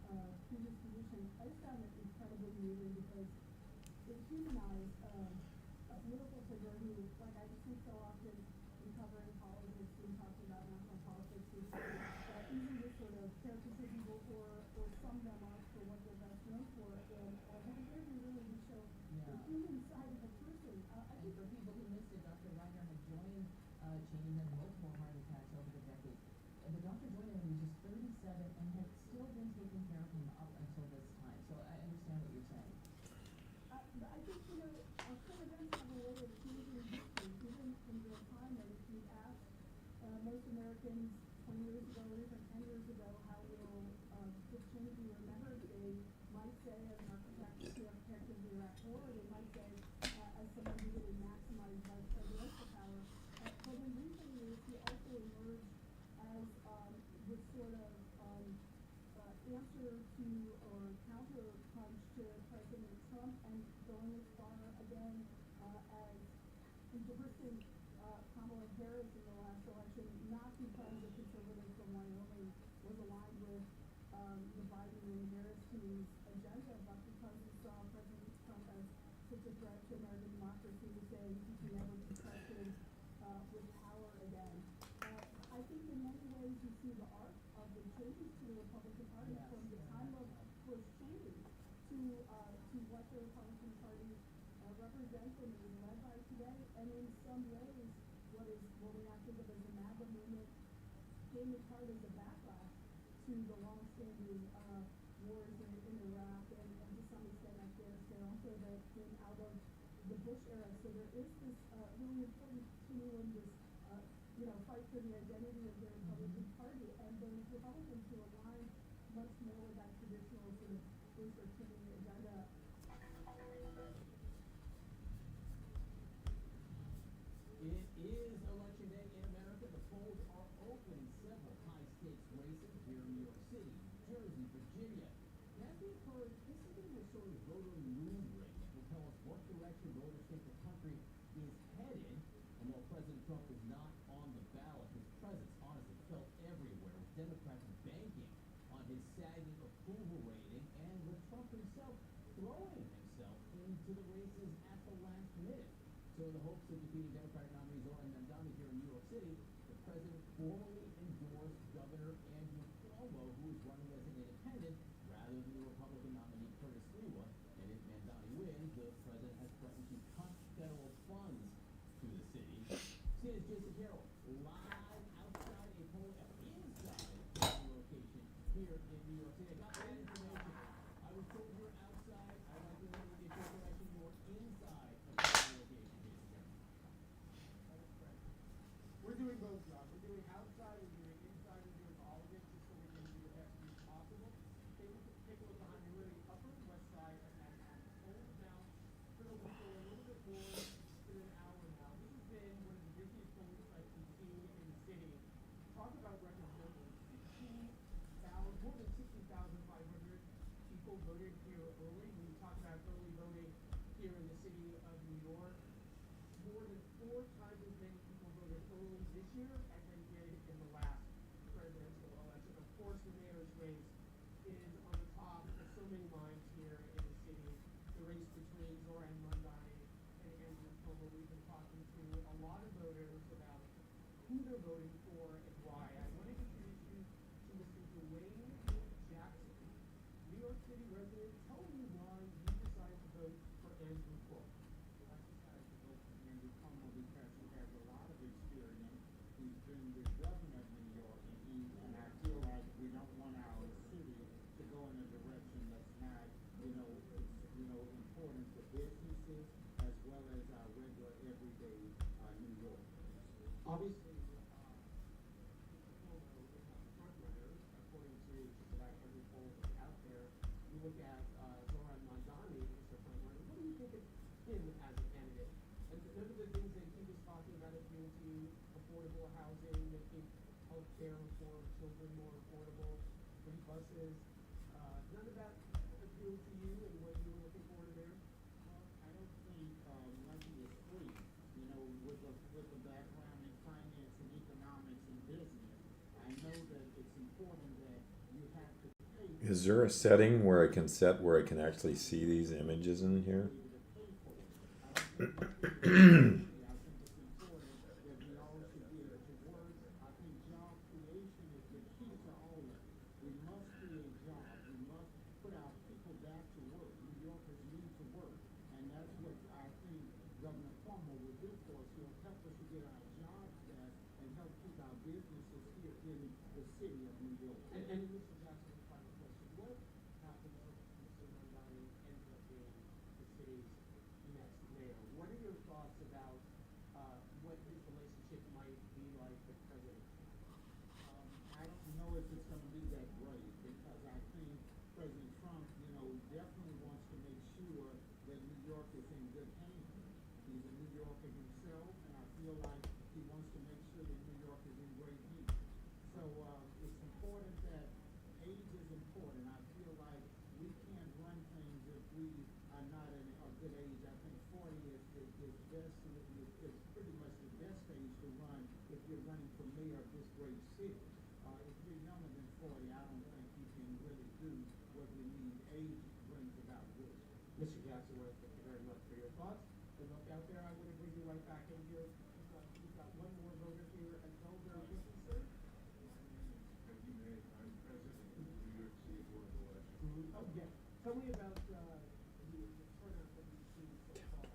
previous physician. I just found it incredibly moving because it humanized a political figure who, like I see so often in covering politics and talking about national politics, is easy to sort of caricature people or sum them up for what they're best known for. And his interview really did show the human side of the person. I think For people who missed it, Dr. Weiner had joined Cheney, had multiple heart attacks over the decades. The doctor joined him when he was just 37 and had still been taking care of him up until this time. So I understand what you're saying. I think, current events have a way of changing history, even in real time. And if you ask most Americans 20 years ago or even 10 years ago how will Dick Cheney be remembered, they might say as an architect of the Iraq War, or they might say as someone who really maximized vice presidential power. But in recent years, he also emerged as this sort of answer to or counter punch to President Trump, and going as far again as endorsing Kamala Harris in the last election, not because the conservative from Wyoming was aligned with the Biden and Harris team's agenda, but because he saw President Trump as such a threat to American democracy, saying he can never be trusted with power again. I think in many ways you see the arc of the changes to the Republican Party from the time of Bush Cheney to what the Republican Party represents. representation is led by today, and in some ways, what we now think of as the MAGA movement came in part as a backlash to the long-standing wars in Iraq and to some extent Afghanistan, also that came out of the Bush era. So there is this really important continuum, this fight for the identity of the Republican Party, and the Republicans who align much more with that traditional sort of Bush or Cheney agenda. It is election day in America. The polls are open in several high-stakes races here in New York City, New Jersey, Virginia. And as we've heard, this is going to be a sort of voter moon ring that will tell us what direction voters think the country is headed. And while President Trump is not on the ballot, his presence honestly felt everywhere, with Democrats banking on his sagging approval rating, and with Trump himself throwing himself into the races at the last minute. So in the hopes of defeating Democratic nominee Zoran Mandani here in New York City, the president formally endorsed Governor Andrew Cuomo, who is running as an independent rather than the Republican nominee Curtis Sliwa. And if Mandani wins, the president has threatened to cut federal funds to the city. CNN's Jason Carroll, live outside a poll inside the location here in New York City. I got that information. I was told you were outside. I'd like to know if your direction you were inside of the location, Jason Carroll. We're doing both jobs. We're doing outside, we're doing inside, we're doing all of it just so we can do the best use possible. Take a look behind me. We're in the upper west side of Manhattan. Polls now been open for a little bit more than an hour now. This has been one of the busiest polling sites we've seen in the city. Talk about record numbers. 16,000, more than 16,500 people voted here early. When we talk about early voting here in the city of New York, more than 4 times as many people voted early this year as they did in the last presidential election. Of course, the mayor's race is on the top of so many minds here in the city. The race between Zoran Mandani and Andrew Cuomo. We've been talking to a lot of voters about who they're voting for and why. I want to introduce you to Mr. Dwayne Jackson, New York City resident. Tell me why you decided to vote for Andrew Cuomo. I decided to vote for Andrew Cuomo because he has a lot of experience. He's been the governor of New York, and I feel like we don't want our city to go in a direction that's not, important to businesses as well as our regular everyday New Yorkers. Obviously, Cuomo is not the front runner, according to just about every poll that's out there. You look at Zoran Mandani as the front runner. What do you think of him as a candidate? And none of the things that he was talking about appeal to you, affordable housing, making health care for children more affordable, free buses, none of that appealed to you and what you were looking for in a mayor? Well, I don't think money is free. With the background in finance and economics and business, I know that it's important that you have to pay. Is there a setting where I can set where I can actually see these images in here? I think it's important that we all should be able to work. I think job creation is the key to all of it. We must create jobs. We must put our people back to work. New Yorkers need to work. And that's what I think Governor Cuomo will do for us. He'll help us to get our jobs back and help keep our businesses here in the city of New York. And Mr. Jackson, final question. What happens if Mr. Mandani ends up being the city's next mayor? What are your thoughts about what his relationship might be like with President Trump? I don't know if it's going to be that great because I think President Trump, definitely wants to make sure that New York is in good hands. He's a New Yorker himself, and I feel like he wants to make sure that New York is in great hands. So it's important that age is important. I feel like we can't run things if we are not in a good age. I think 40 is best, is pretty much the best age to run if you're running for mayor of this great city. If you're younger than 40, I don't think you can really do what we need. Age brings about wisdom. Mr. Jackson, I thank you very much for your thoughts. Good luck out there. I want to bring you right back in here. We've got one more voter here as well. Very quickly, sir. I'm president of the New York City Board of Elections. Oh, yeah. Tell me about the turnout that you've seen so far.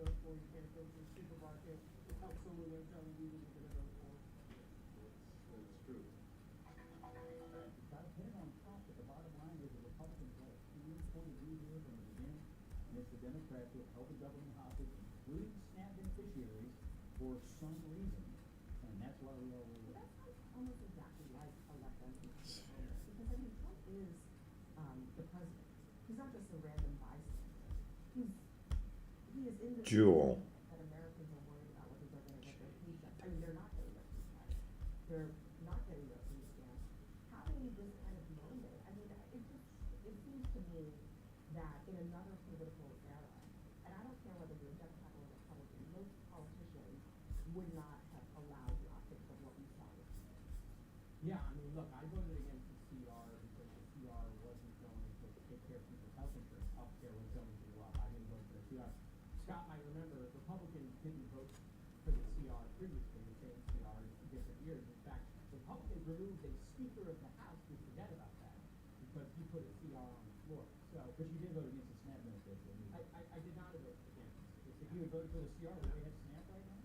vote for, you can't go to the supermarket without someone there telling you what you're gonna vote for. That's true. It's got a pin on top, but the bottom line is the Republicans had a clear point of view here from the beginning, and it's the Democrats who have held the government hostage, including SNAP beneficiaries, for some reason, and that's why we are where we Well, are. that sounds almost exactly like a left-wing because I mean Trump is the president. He's not just a random bystander. He is in the Jewel. that Americans are worried about whether they're going to get their paychecks. I mean, they're not getting their paychecks. They're not getting their food stamps. Having this kind of moment, I mean, it seems to me that in another political era, and I don't care whether you're a Democrat or a Republican, most politicians would not have allowed the optics of what we saw this week. Yeah, I mean, look, I voted against the CR because the CR wasn't going to take care of people's health insurance. Healthcare was going to go up. I didn't vote for the CR. Scott might remember, Republicans didn't vote for the CR previously, the same CR in different years. In fact, Republicans removed a Speaker of the House, we forget about that, because he put a CR on the floor. So, But you did vote against the SNAP benefits, didn't you? I did not vote against it. If you had voted for the CR, would we have SNAP right now?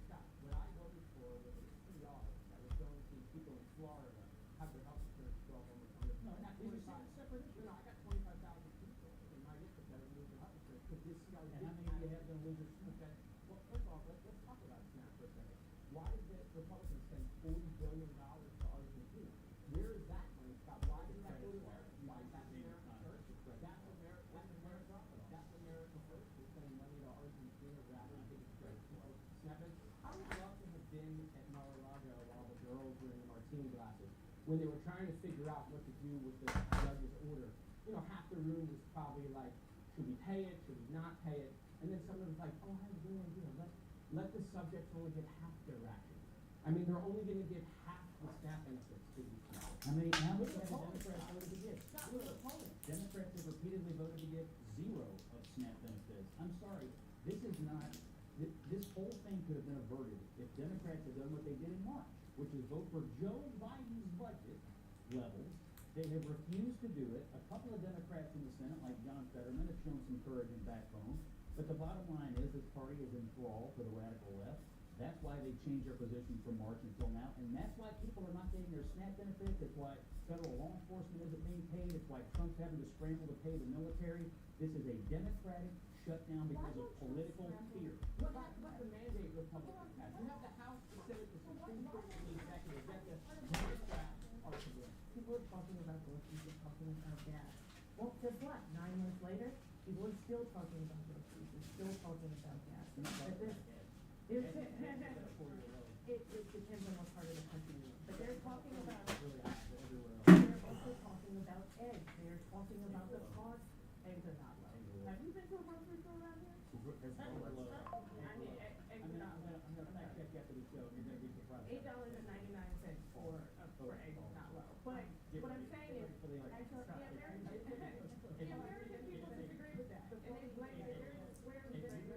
Scott, what I voted for was a CR that was going to people in Florida have their health insurance go up almost No, these are separate issues. No, I got 25,000 people in my district that are losing health insurance because this CR And how many do you have going to lose their SNAP? Okay, well, first of all, let's talk about SNAP for a second. Why did the Republicans spend $40 billion to Argentina? Where is that money, Scott? Why did that go to America? Why is that America first? That's America first. We're spending money to Argentina rather than taking care of people. SNAP. I would love to have been at Mar-a-Lago while the girls were in the martini glasses when they were trying to figure out what to do with the judge's order. You know, half the room was probably like, should we pay it? Should we not pay it? And then someone was like, oh, I have a great idea. Let the subjects only get half their rations. I mean, they're only going to give half the SNAP benefits to these people. How many Look at the Democrats polling. voted to give? Look at the polling. Democrats have repeatedly voted to give zero of SNAP benefits. I'm sorry, this is not, this whole thing could have been averted if Democrats had done what they did in March, which is vote for Joe Biden's budget levels. They have refused to do it. A couple of Democrats in the Senate, like John Fetterman, have shown some courage and backbone. But the bottom line is this party is in thrall to the radical left. That's why they changed their position from March until now. And that's why people are not getting their SNAP benefits. That's why federal law enforcement isn't being paid. It's why Trump's having to scramble to pay the military. This is a Democratic shutdown because of political fear. Look at the mandate Republicans have. You have the House, the Senate, the Supreme Court, and the executive. That's a Democrat argument. People are talking about groceries, they're talking about gas. Well, guess what? 9 months later, people are still talking about groceries, they're still talking about gas. It depends on what part of the country you're in. But they're talking about, they're also talking about eggs, they're talking about the cost. Eggs are not low. Have you been to a grocery store around here? I mean, eggs are not low. I'm gonna fact check after the show, and you're gonna be surprised. $8.99 for eggs is not low. But what I'm saying is, the American people disagree with that. And they blame it, they're swearing that eggs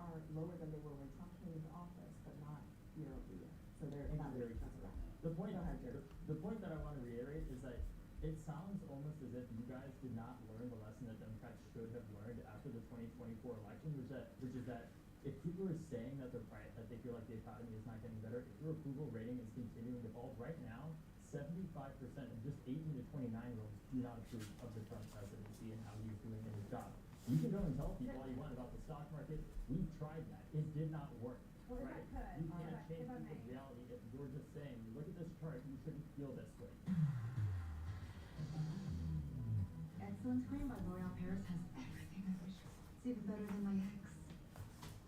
are lower than they were when Trump came into office, but not year over year. So they're not very transparent. The point that I want to reiterate is that it sounds almost as if you guys did not learn the lesson that Democrats should have learned after the 2024 election, which is that if people are saying that that they feel like the economy is not getting better, if your approval rating is continuing to fall, right now, 75% of just 18 to 29-year-olds do not approve of the Trump presidency and how he's doing in his job. You can go and tell people all you want about the stock market. We've tried that. It did not work. Well, right? You can't change people's reality if you're just saying, look at this chart, you shouldn't feel this way. Excellence cream by L'Oreal Paris has everything I wish for. It's even better than my ex.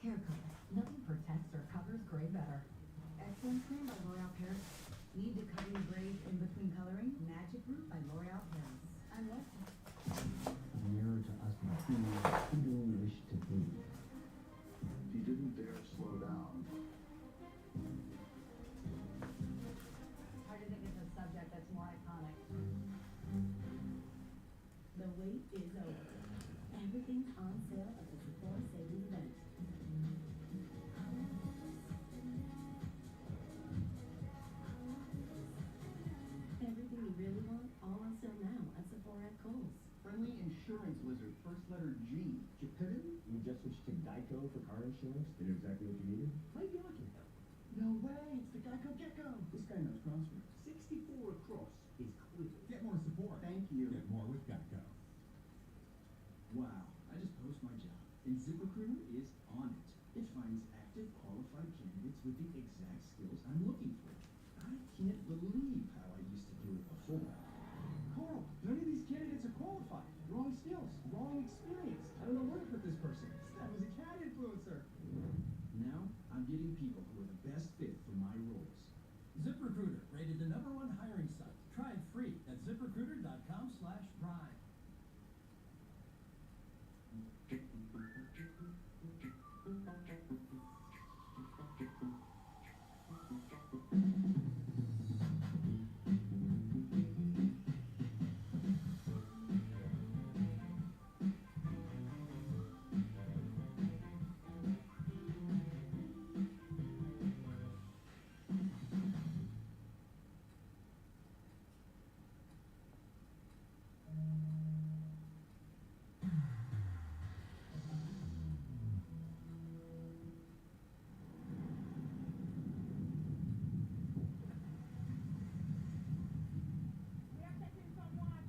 Hair color. Nothing protects or covers gray better. Excellence cream by L'Oreal Paris. Need to cover your grays in between coloring? Magic Root by L'Oreal Paris. I love it. Mirror to us who do we wish to be. He didn't dare slow down. Hard to think of a subject that's more iconic. The wait is over. Everything's on sale at the Sephora Savings Event. Everything you really want, all on sale now. insurance wizard, first letter G. Geppetto? You just switched to Geico for car insurance? They knew exactly what you needed? Play Yoki. No way, it's the Geico Gecko. This guy knows crosswords. 64 across is clear. Get more support. Thank you. Get more with Geico. Wow, I just posed my job, and ZipRecruiter is on it. It finds active, qualified candidates with the exact skills I'm looking for. I can't believe how I used to do it before. Carl, none of these candidates are qualified. Wrong skills, wrong experience. I don't know where to put this person. That was a cat influencer. Now, I'm getting people who are the best fit for my roles. ZipRecruiter, rated the #1 hiring site. Try it free at ziprecruiter.com/prime. We are taking some water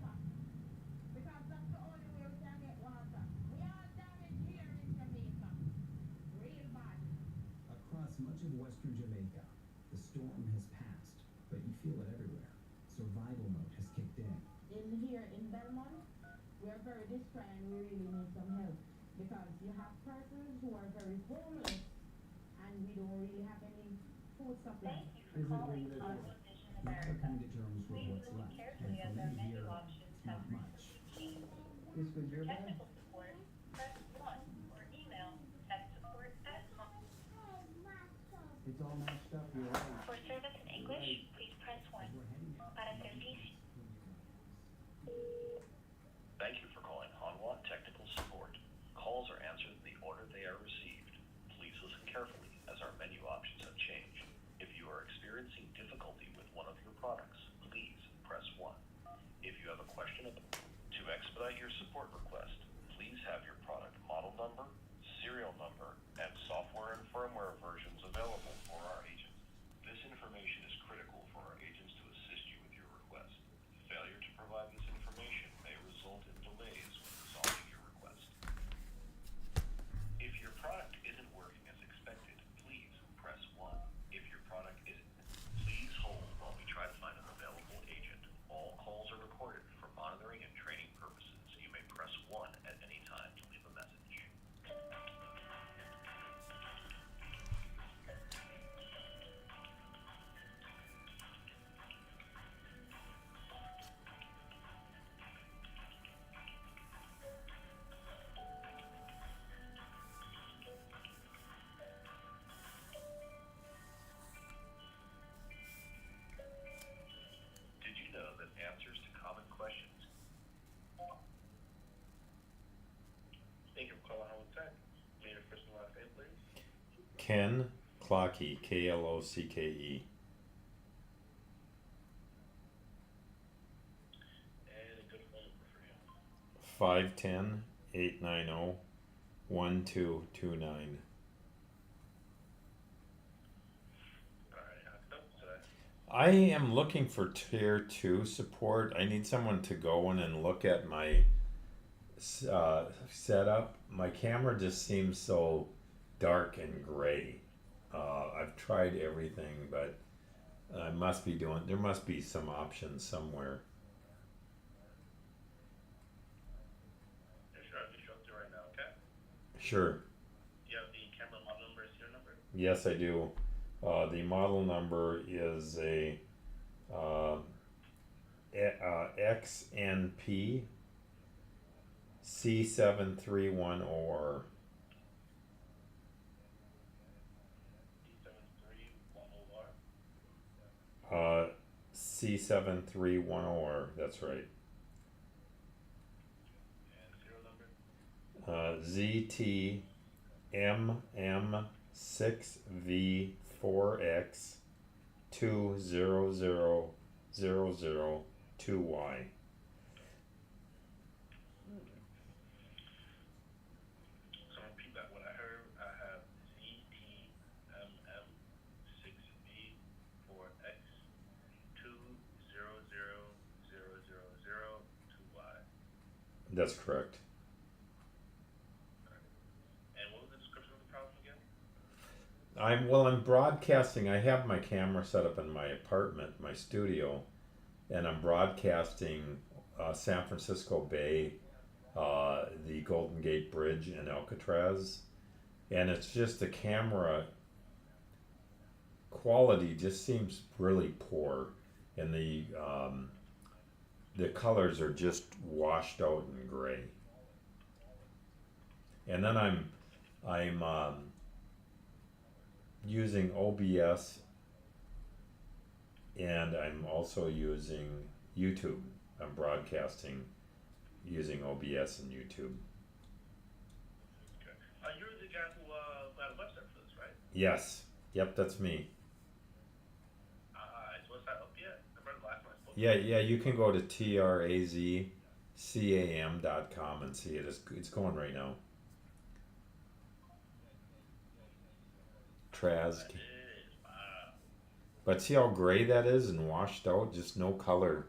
because that's the only way we can get water. We are damaged here in Jamaica. Real bad. Across much of western Jamaica, the storm has passed, but you feel it everywhere. Survival mode has kicked in. In here in Belmont, we are very distressed and we really need some help because you have persons who are very homeless and we don't really have any food supply. Is it really that people are coming to terms with what's left, and for many here, not much. This was your bag? It's all matched up, you're right. For service in English, please press 1. Para servicio. Thank you for calling Hanwha Technical Support. Calls are answered in the order they are received. Please listen carefully as our menu options have changed. If you are experiencing difficulty with one of your products, please press 1. If you have a question to expedite your support request, please have your product model number, serial number, and software and firmware versions available for our agents. This information is critical for our agents to assist you with your request. Failure to provide this information may result in delays when resolving your request. If your product isn't working as expected, please press 1. If your product isn't, please hold while we try to find an available agent. All calls are recorded for monitoring and training purposes. You may press 1 at any time to leave a message. Did you know that answers to common questions? Thank you for calling Home Tech. Need a first and last name, please? Ken Clockey, Klocke. And a good phone number for you. 510-890-1229. Alright, how's it going today? I am looking for tier 2 support. I need someone to go in and look at my setup. My camera just seems so dark and gray. I've tried everything, but there must be some options somewhere. Sure, I'll just show it to you right now, okay? Sure. You have the camera model number, serial number? Yes, I do. The model number is a XNP C731OR. C731OR, that's right. And serial number? ZTMM6V4X 2000002Y. That's correct. And what was the description of the problem again? I'm broadcasting. I have my camera set up in my apartment, my studio, and I'm broadcasting San Francisco Bay, the Golden Gate Bridge in Alcatraz, and it's just the camera quality just seems really poor, and the colors are just washed out and gray. And then I'm using OBS, and I'm also using YouTube. I'm broadcasting using OBS and YouTube. Okay. You're the guy who got a website for this, right? Yes. Yep, that's me. Is the website up yet? I remember the last time I spoke. Yeah, you can go to TrazCam.com and see it. It's going right now. TrazCam. Wow. But see how gray that is and washed out? Just no color.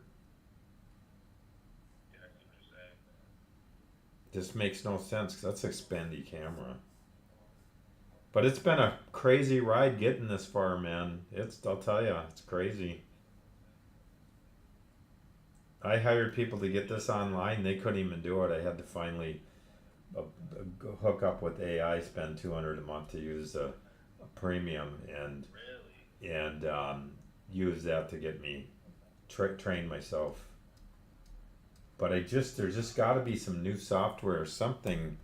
Yeah, I see what you're saying. Just makes no sense, 'cause that's a spendy camera. But it's been a crazy ride getting this far, man. I'll tell you, it's crazy. I hired people to get this online. They couldn't even do it. I had to finally hook up with AI, spend $200 a month to use a premium, and use that to get me train myself. But there's just got to be some new software or something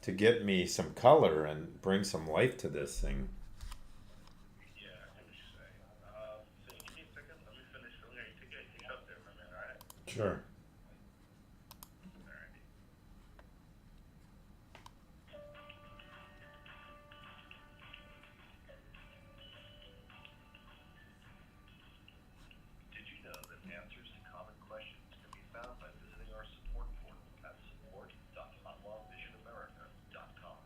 to get me some color and bring some life to this thing. Yeah, I see what you're saying. So give me a second. Let me finish filling out. You take it up there for a minute, alright? Sure. Alrighty. Did you know that answers to common questions can be found by visiting our support portal at support.ottawavisionamerica.com?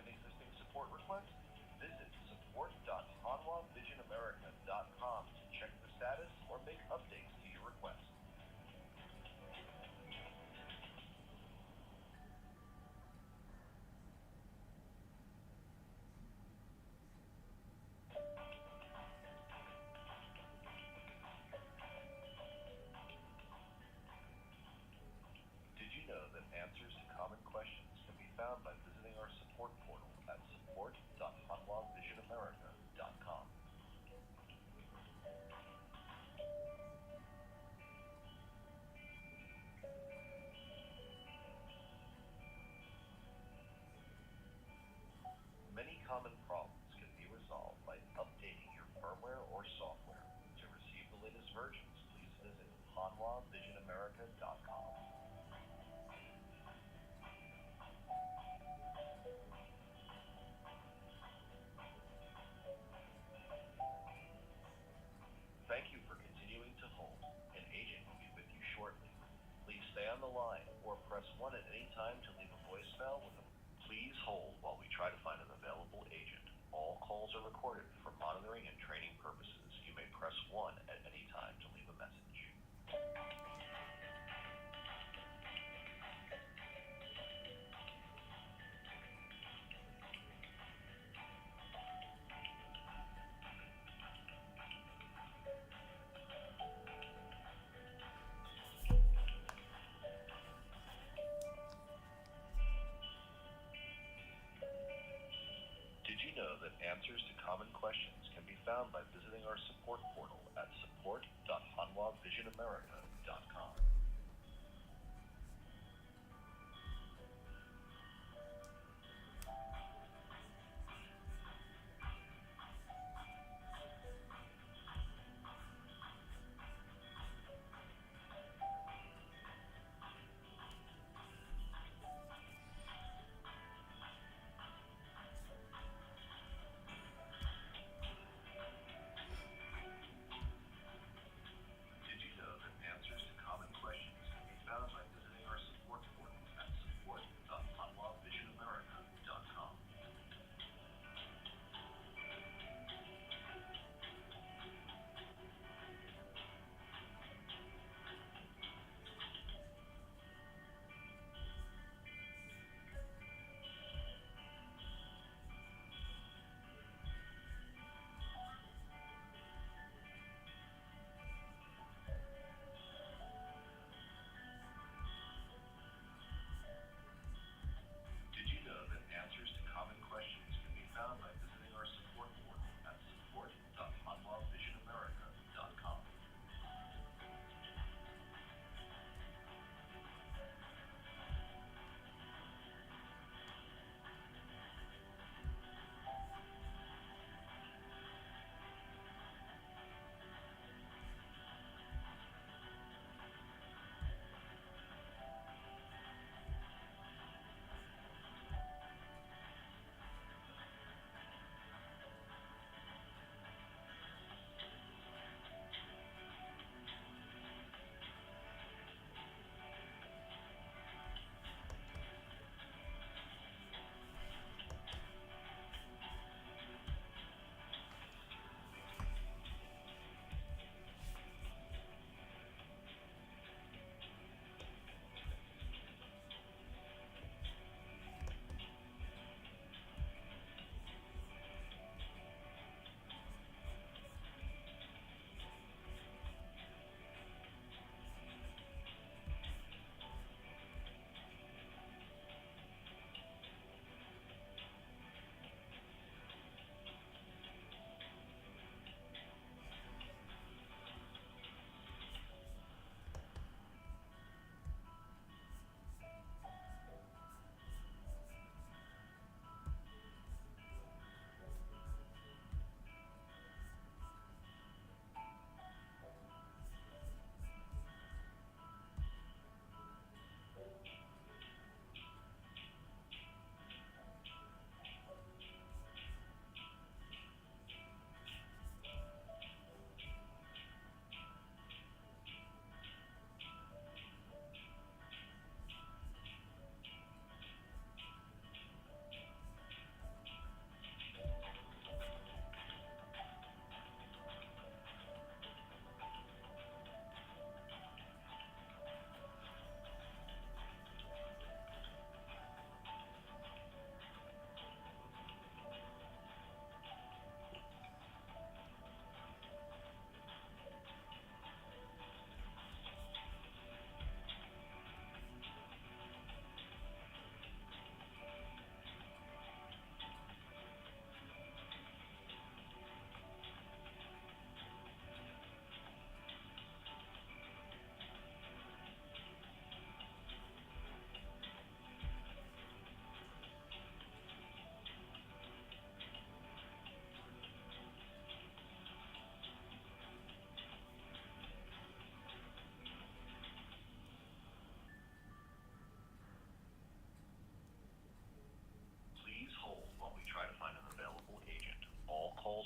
an existing support request? Visit support.hanwhavisionamerica.com to check the status or make updates to your request. Did you know that answers to common questions can be found by visiting our support portal at support.hanwhavisionamerica.com? Many common problems can be resolved by updating your firmware or software. To receive the latest versions, please visit hanwhavisionamerica.com. Thank you for continuing to hold. An agent will be with you shortly. Please stay on the line or press 1 at any time to leave a voicemail with a... Please hold while we try to find an available agent. All calls are recorded for monitoring and training purposes. You may press 1 at any time to leave a message. Did you know that answers to common questions can be found by visiting our support portal at support.hanwhavisionamerica.com? Did you know that answers to common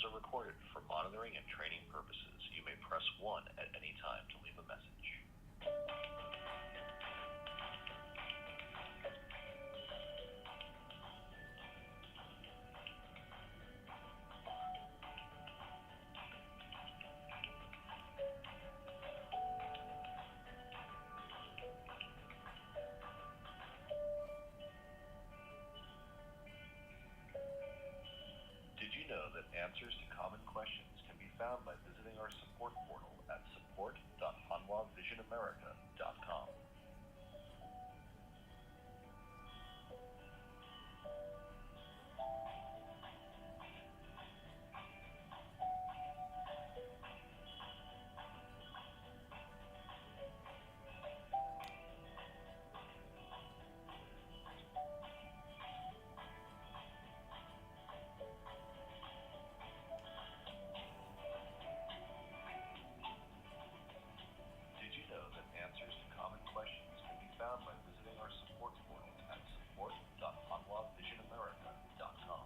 Calls are recorded for monitoring and training purposes. You may press 1 at any time to leave a message. Did you know that answers to common questions can be found by visiting our support portal at support.hanwhavisionamerica.com? Did you know that answers to common questions can be found by visiting our support portal at support.hanwhavisionamerica.com?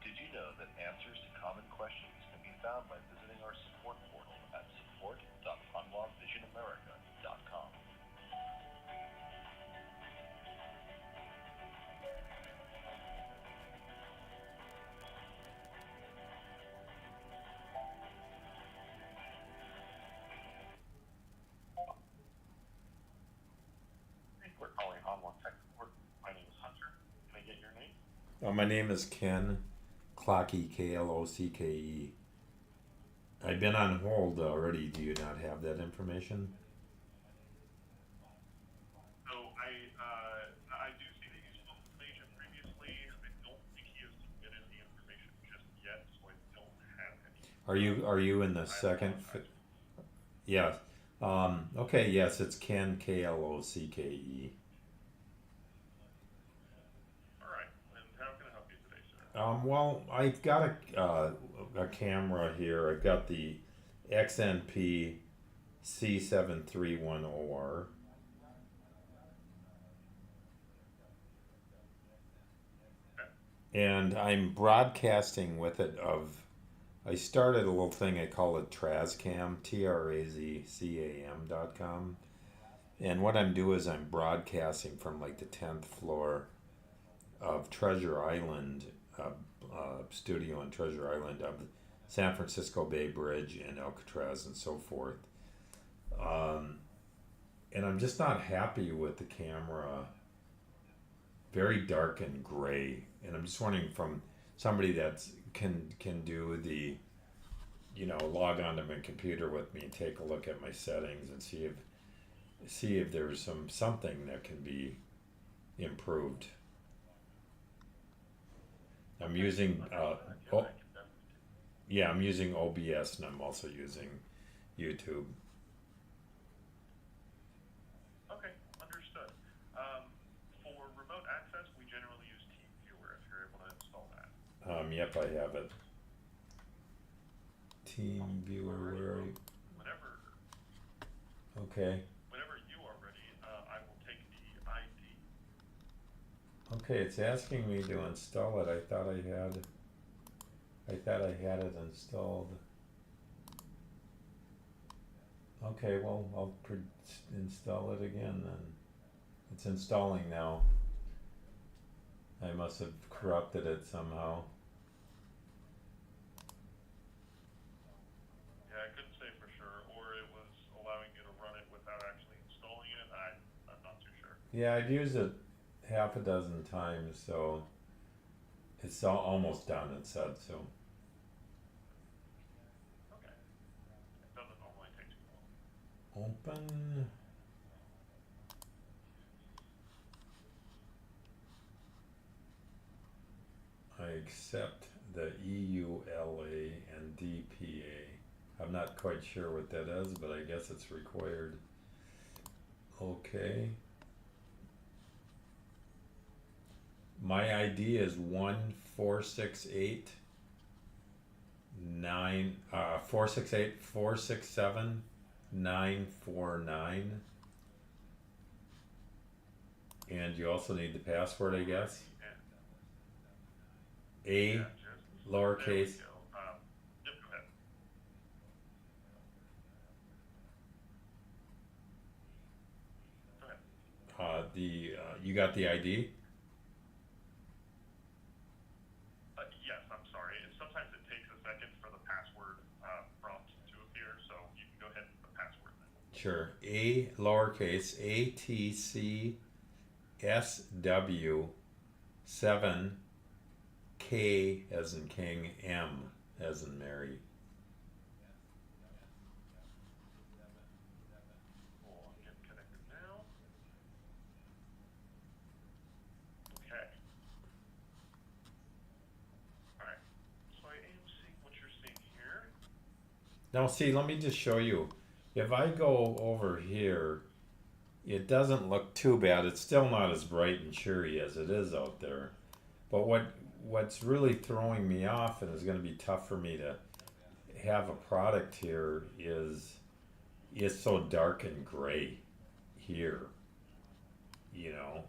Did you know that answers to common questions can be found by visiting our support portal at support.hanwhavisionamerica.com? Thank you for calling Hanwha Tech Support. My name is Hunter. Can I get your name? My name is Ken Clockey, Klocké. I've been on hold already. Do you not have that information? So I do see that you spoke with Major previously. I don't think he has submitted the information just yet, so I don't have any. Are you in the second? Yes. Okay. Yes, it's Ken Klocké. All right. And how can I help you today, sir? Well, I've got a camera here. I've got the XNP C731OR. And I'm broadcasting with it I started a little thing, I call it TrazCam, TrazCam.com. And what I'm doing is I'm broadcasting from like the 10th floor of Treasure Island, studio in Treasure Island of San Francisco Bay Bridge and Alcatraz and so forth. And I'm just not happy with the camera. Very dark and gray. And I'm just wondering from somebody that can do the, log onto my computer with me and take a look at my settings and see if there's something that can be improved. I'm using I'm using OBS and I'm also using YouTube. Okay, understood. For remote access, we generally use TeamViewer if you're able to install that. Yep, I have it. TeamViewer, where are you? Whenever Okay. Whenever you are ready, I will take the ID. Okay, it's asking me to install it. I thought I had it installed. Okay, well, I'll install it again then. It's installing now. I must have corrupted it somehow. Yeah, I couldn't say for sure, or it was allowing you to run it without actually installing it. I'm not too sure. Yeah, I've used it half a dozen times, so it's almost done, it said, so. Okay. It doesn't normally take too long. Open. I accept the EULA and DPA. I'm not quite sure what that is, but I guess it's required. Okay. My ID is 1468 467 949. And you also need the password, I guess. A lowercase. Yep, go ahead. Go ahead. You got the ID? Yes, I'm sorry. Sometimes it takes a second for the password prompt to appear, so you can go ahead with the password then. Sure. A lowercase ATCSW 7 K as in King, M as in Mary. Cool, I'm getting connected now. Okay. Alright, so I am seeing what you're seeing here. Now see, let me just show you. If I go over here, it doesn't look too bad. It's still not as bright and cheery as it is out there. But what's really throwing me off and is going to be tough for me to have a product here is it's so dark and gray here. You know,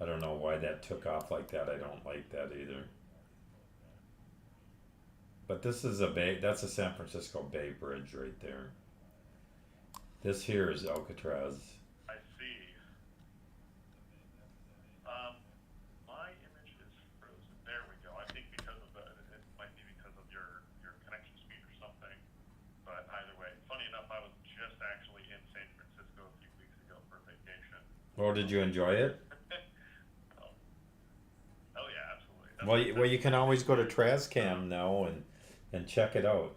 I don't know why that took off like that. I don't like that either. But this is that's a San Francisco Bay Bridge right there. This here is Alcatraz. I see. My image is frozen. There we go. I think because of it might be because of your connection speed or something. But either way, funny enough, I was just actually in San Francisco a few weeks ago for vacation. Oh, did you enjoy it? Oh yeah, absolutely. Well, you can always go to TrazCam now and check it out.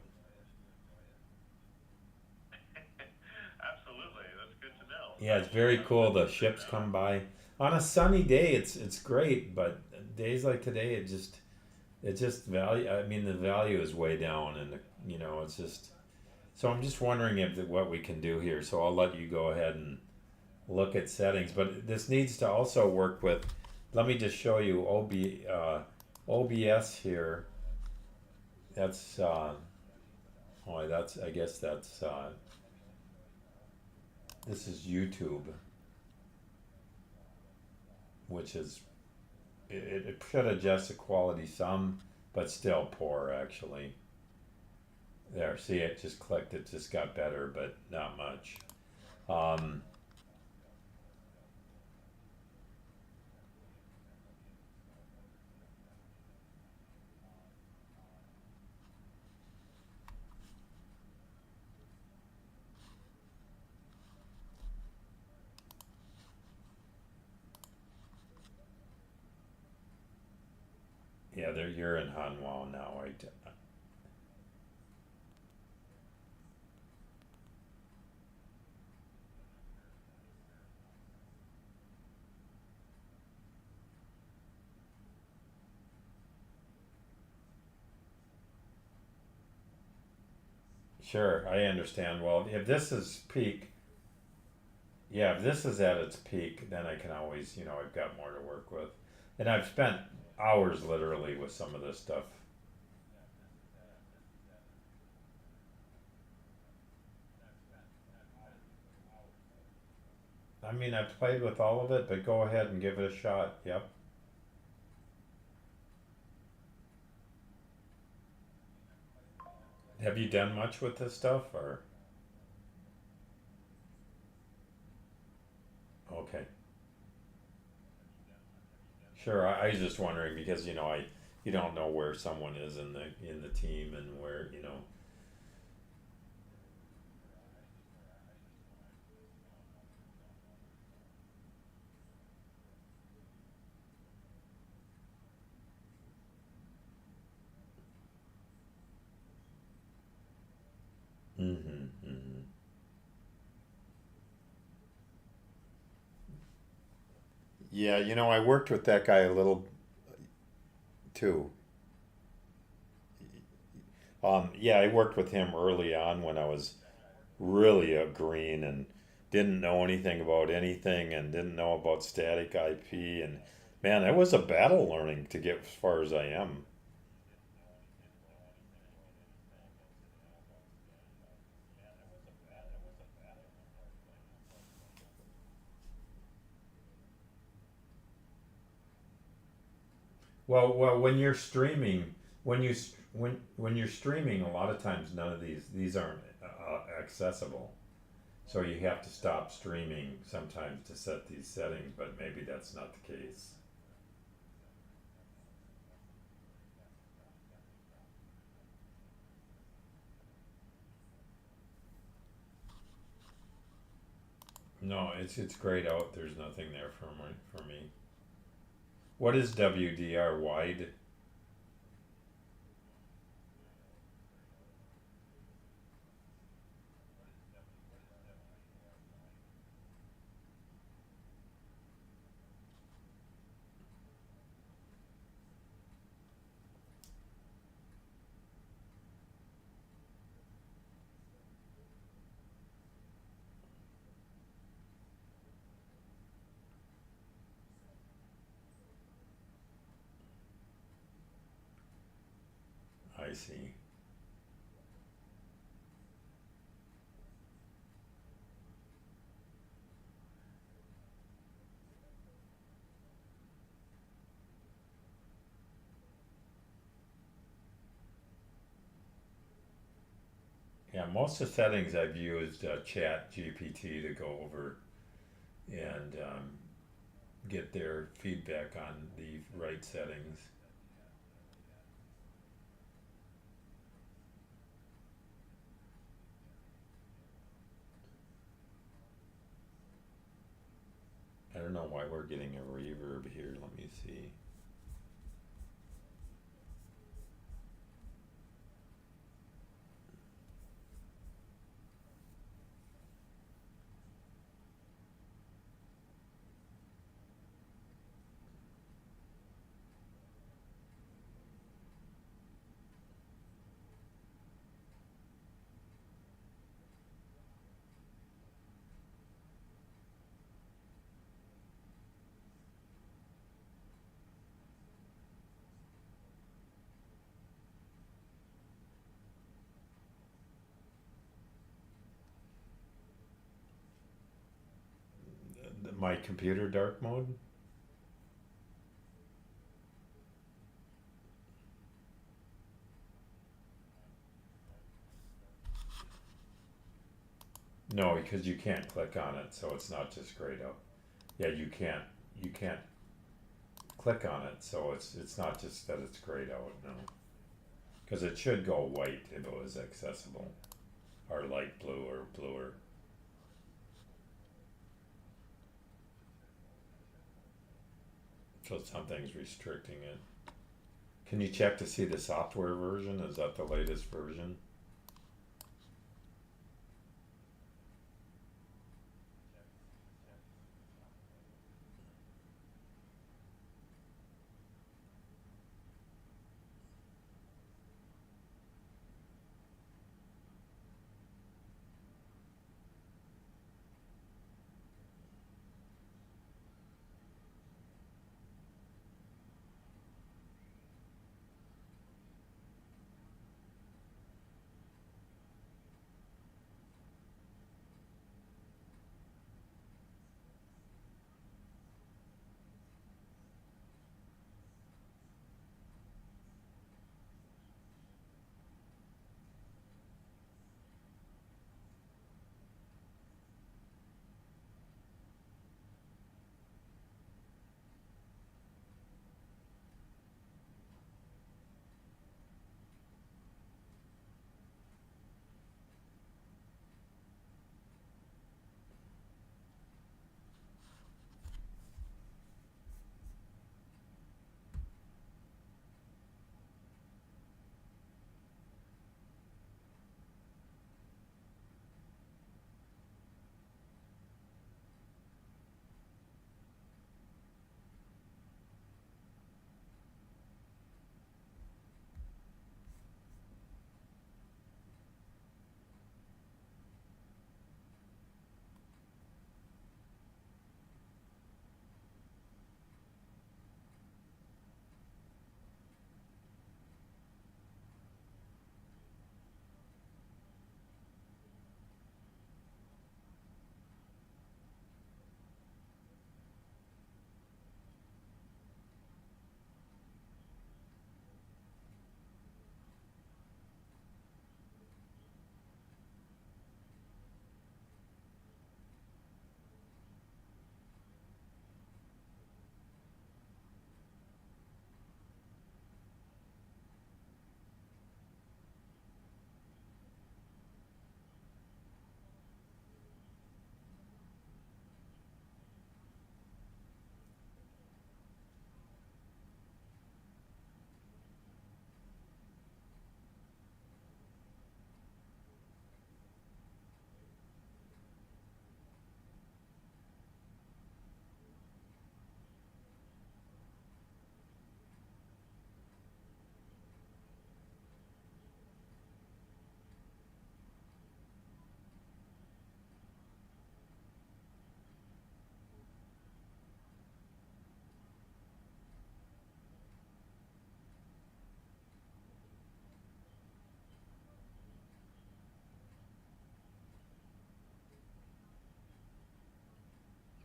Absolutely, that's good to know. Yeah, it's very cool. The ships come by on a sunny day. It's great, but days like today, it just value. I mean, the value is way down, and it's just. So I'm just wondering what we can do here. So I'll let you go ahead and look at settings, but this needs to also work with. Let me just show you OBS here. That's I guess that's this is YouTube, which is it should adjust the quality some, but still poor actually. There, see, it just clicked. It just got better, but not much. Yeah, you're in Hanwha now, right? Sure, I understand. Well, if this is peak, yeah, if this is at its peak, then I can always, I've got more to work with. And I've spent hours literally with some of this stuff. I mean, I've played with all of it, but go ahead and give it a shot. Yep. Have you done much with this stuff, or? Okay. Sure, I was just wondering because you don't know where someone is in the team and where. Mm-hmm, mm-hmm. Yeah, I worked with that guy a little too. Yeah, I worked with him early on when I was really a green and didn't know anything about anything and didn't know about static IP. And man, it was a battle learning to get as far as I am. Well, when you're streaming, when you're streaming, a lot of times none of these aren't accessible. So you have to stop streaming sometimes to set these settings, but maybe that's not the case. No, it's grayed out. There's nothing there for me. What is WDR wide? I see. Yeah, most of the settings I've used Chat GPT to go over and get their feedback on the right settings. I don't know why we're getting a reverb here. Let me see. My computer dark mode? No, because you can't click on it, so it's not just grayed out. Yeah, you can't click on it, so it's not just that it's grayed out. No, because it should go white if it was accessible, or light blue or bluer. So something's restricting it. Can you check to see the software version? Is that the latest version?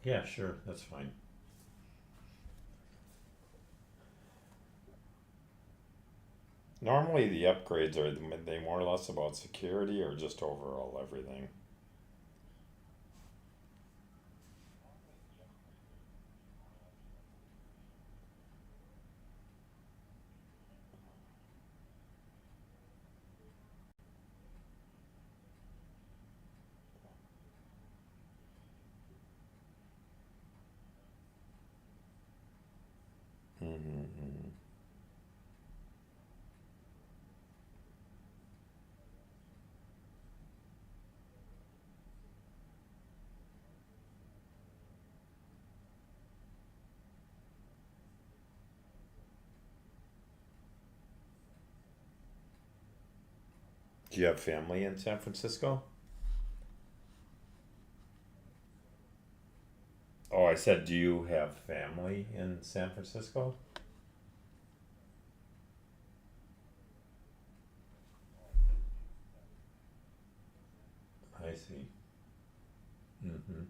Yeah, sure, that's fine. Normally the upgrades are they more or less about security or just overall everything? Mm-hmm. Do you have family in San Francisco? Oh, I said, do you have family in San Francisco? I see. Mm-hmm.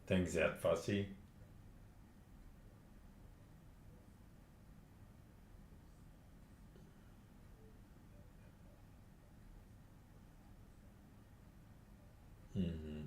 Things that fussy? Mm-hmm.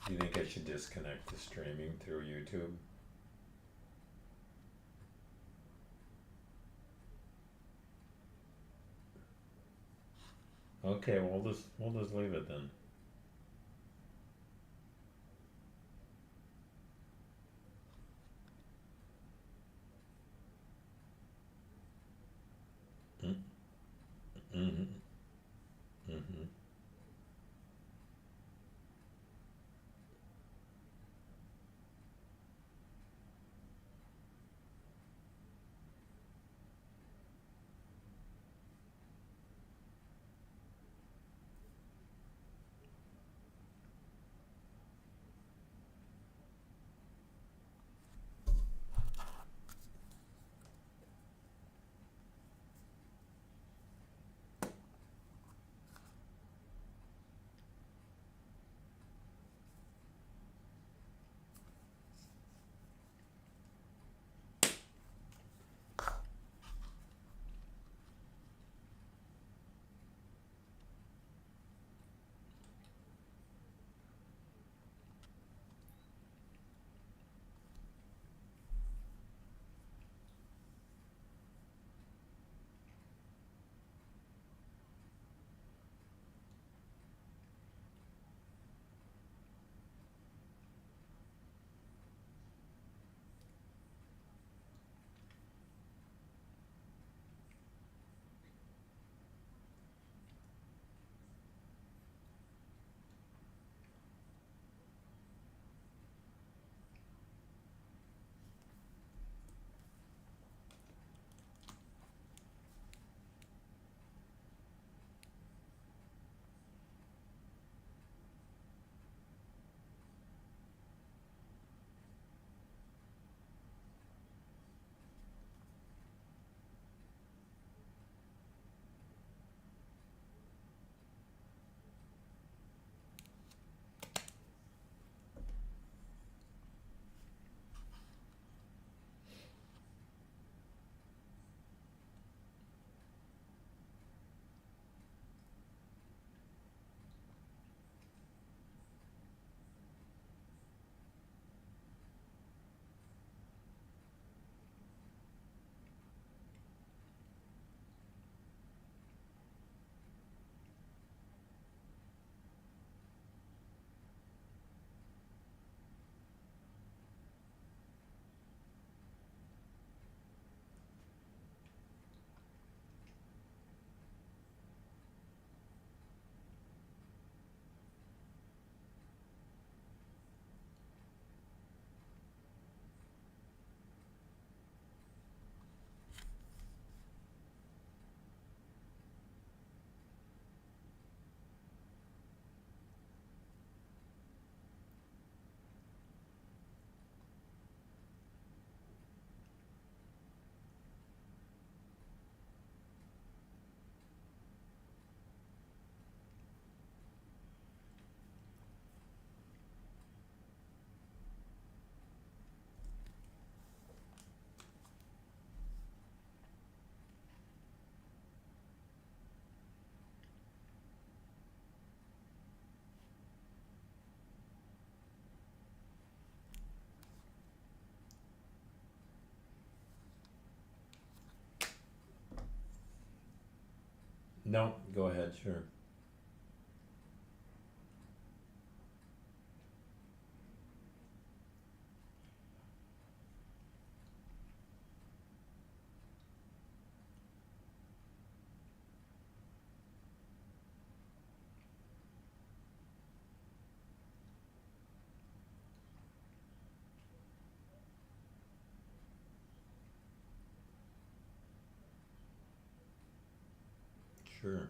Do you think I should disconnect the streaming through YouTube? Okay, we'll just leave it then. Mm-hmm. Mm-hmm. No, go ahead, sure. Sure.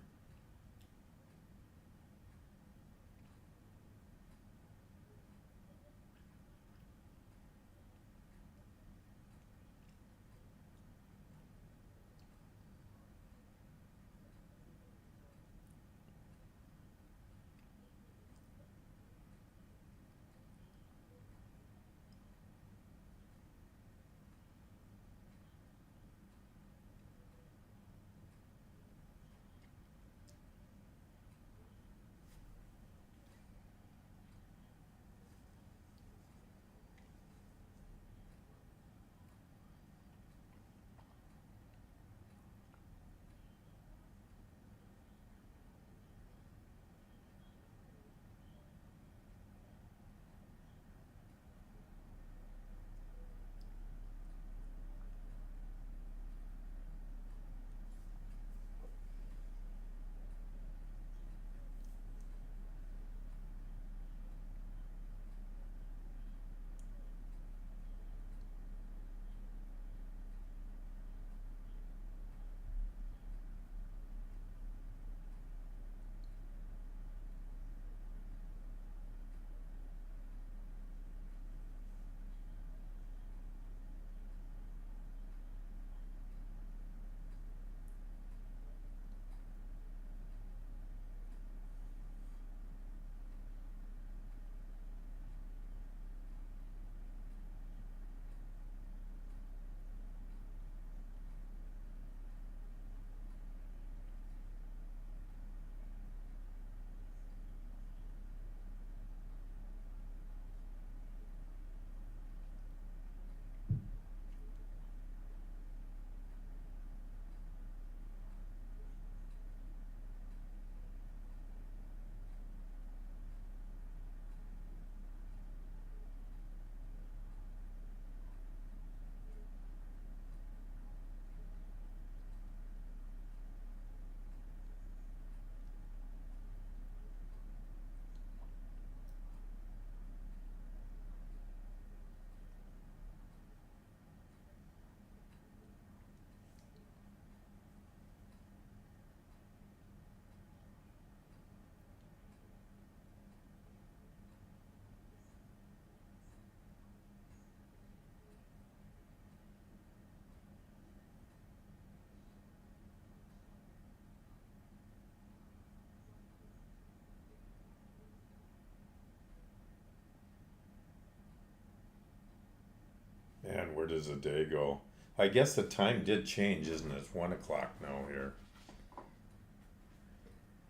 And where does the day go? I guess the time did change, isn't it? It's 1 o'clock now here.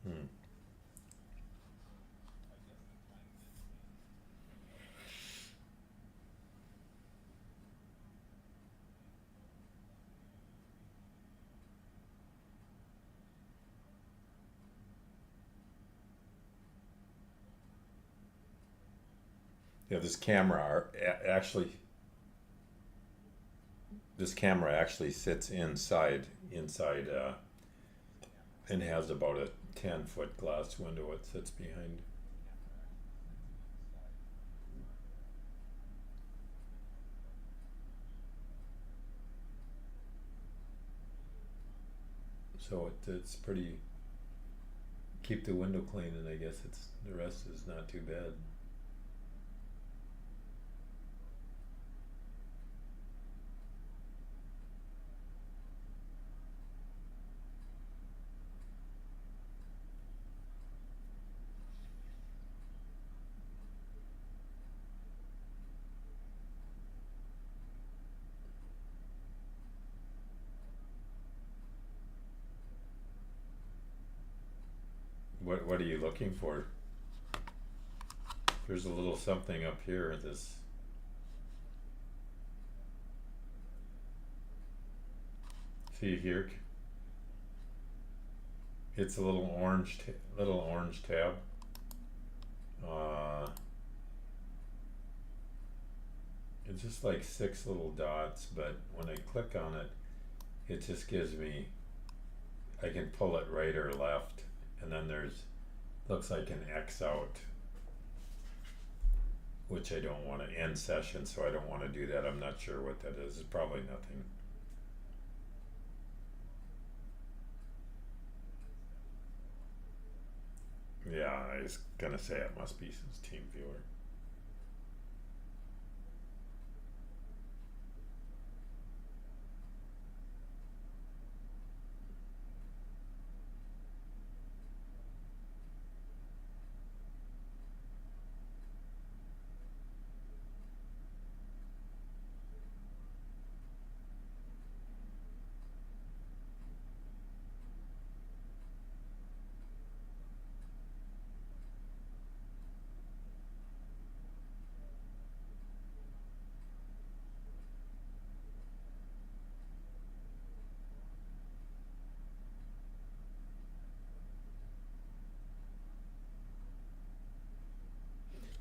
Hmm. Yeah, this camera actually sits inside and has about a 10-foot glass window it sits behind. So it's pretty, keep the window clean, and I guess the rest is not too bad. What are you looking for? There's a little something up here. See here. It's a little orange tab. It's just like 6 little dots, but when I click on it, it just gives me, I can pull it right or left, and then there's, looks like an X out, which I don't want to end session, so I don't want to do that. I'm not sure what that is. It's probably nothing. Yeah, I was gonna say it must be since TeamViewer.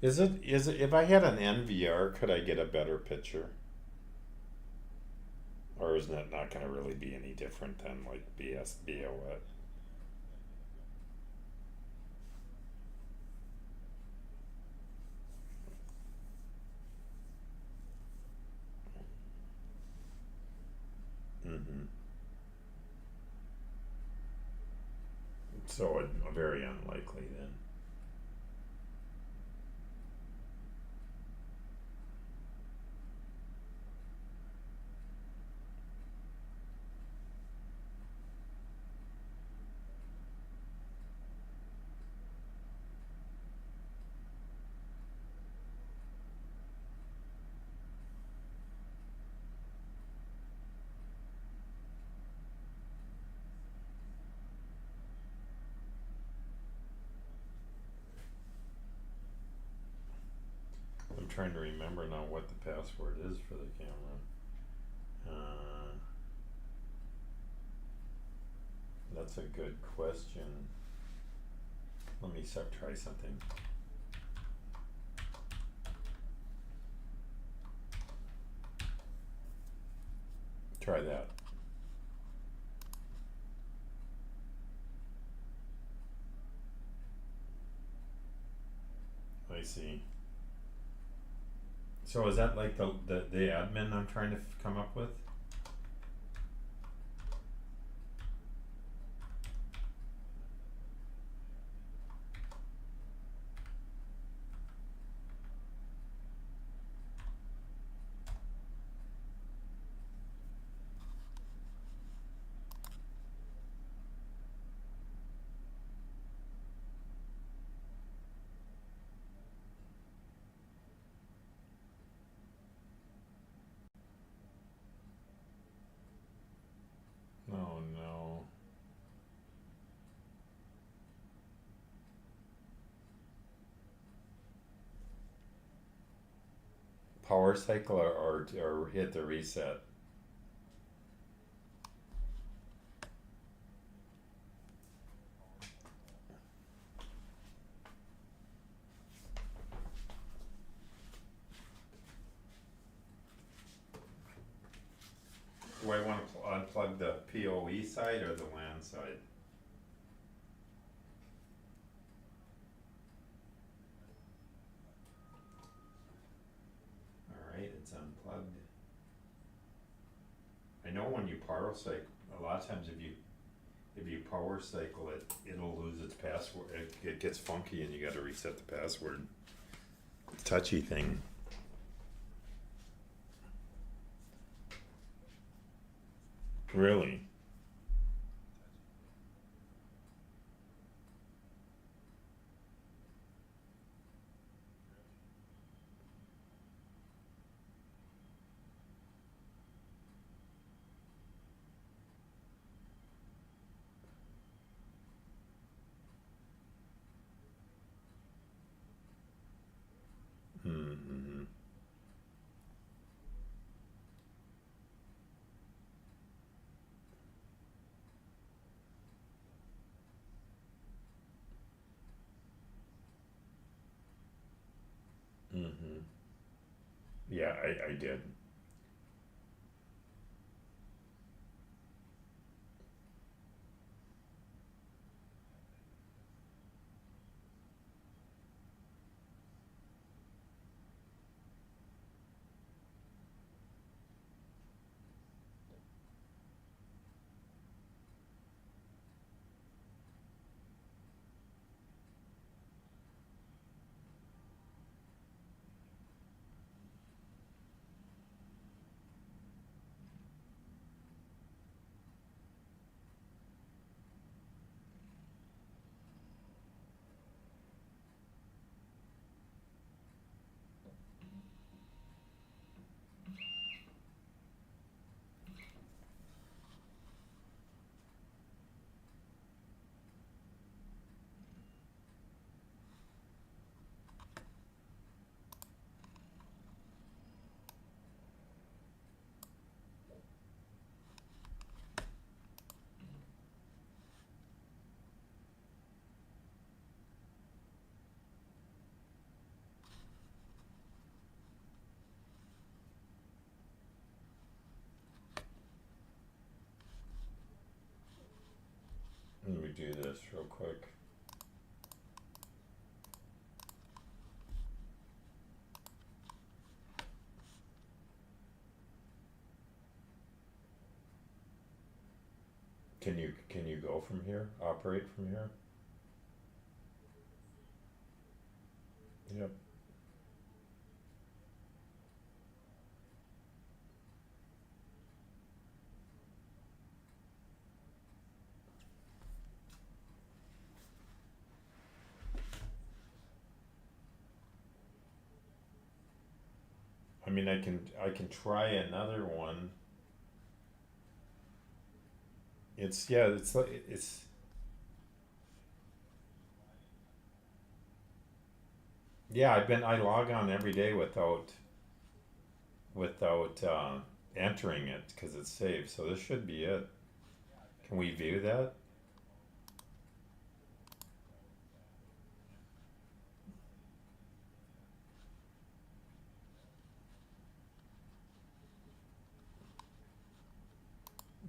Is it if I had an NVR, could I get a better picture? Or isn't it not gonna really be any different than like BOS? Mm-hmm. So very unlikely then. I'm trying to remember now what the password is for the camera. That's a good question. Let me try something. Try that. I see. So is that like the admin I'm trying to come up with? Oh no. Power cycle or hit the reset. Do I want to unplug the PoE side or the LAN side? Alright, it's unplugged. I know when you power cycle, a lot of times if you power cycle it, it'll lose its password. It gets funky and you gotta reset the password. Touchy thing. Really? Mm-hmm. Yeah, I did. Let me do this real quick. Can you go from here? Operate from here? Yep. I mean, I can try another one. It's yeah, it's like it's yeah. I log on every day without entering it because it's saved. So this should be it. Can we view that?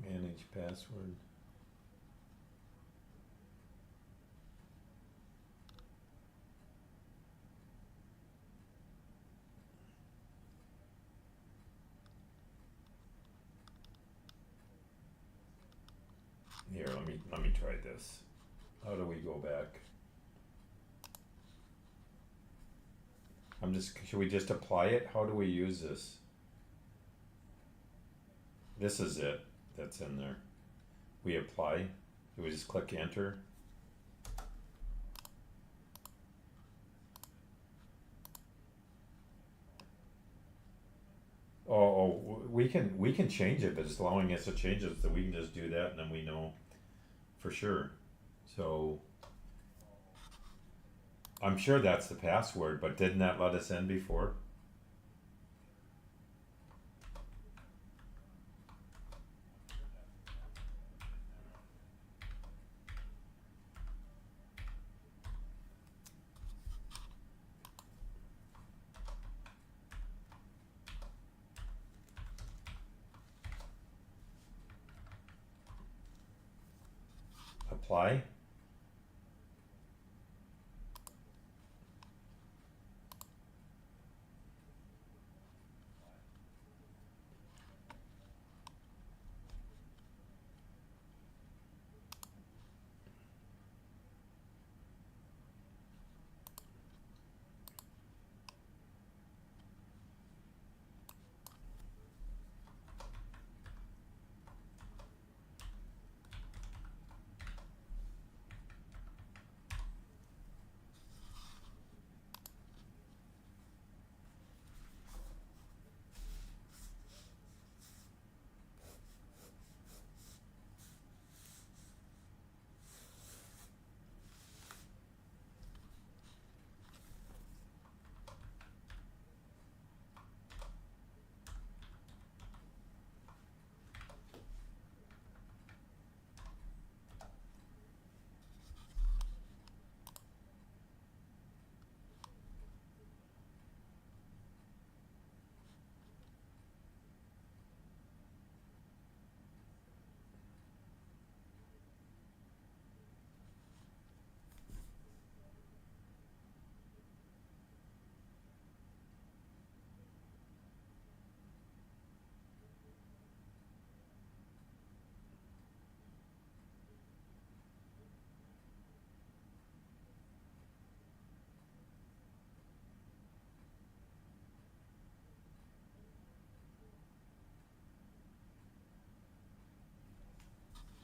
Manage password. Here, let me try this. How do we go back? Should we just apply it? How do we use this? This is it that's in there. We apply. Do we just click enter? We can change it, but it's allowing us to change it, so we can just do that, and then we know for sure. So I'm sure that's the password, but didn't that let us in before? Apply.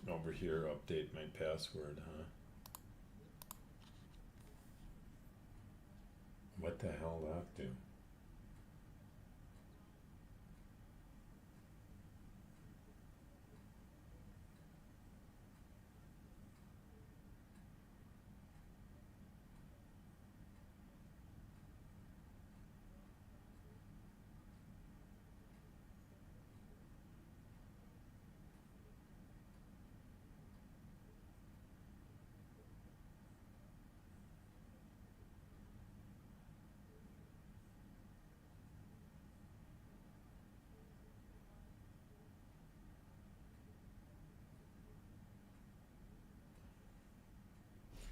Over here, update my password, huh? What the hell that do?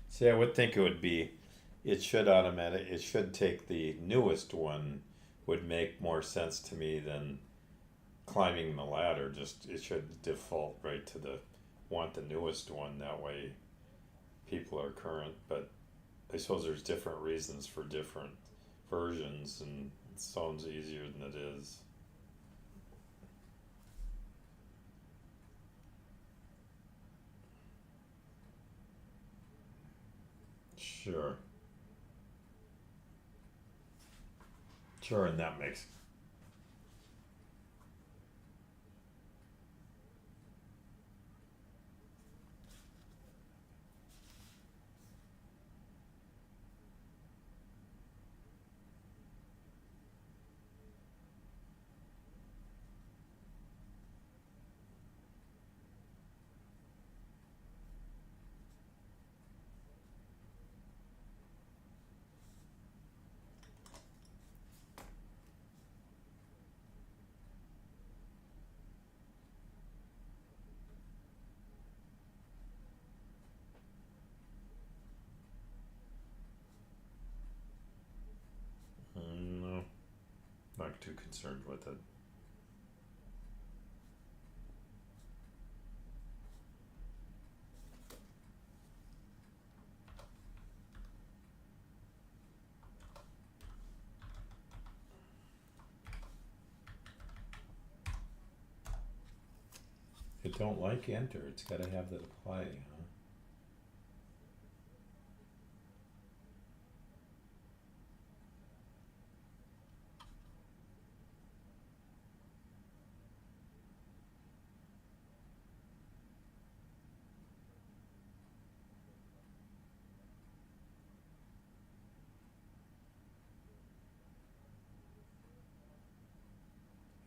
See, I would think it would be, it should it should take the newest one, would make more sense to me than climbing the ladder. Just, it should default right to want the newest one, that way people are current, but I suppose there's different reasons for different versions, and it sounds easier than it is. Sure. Sure, and that makes. No, not too concerned with it. It don't like enter, it's gotta have that apply, huh?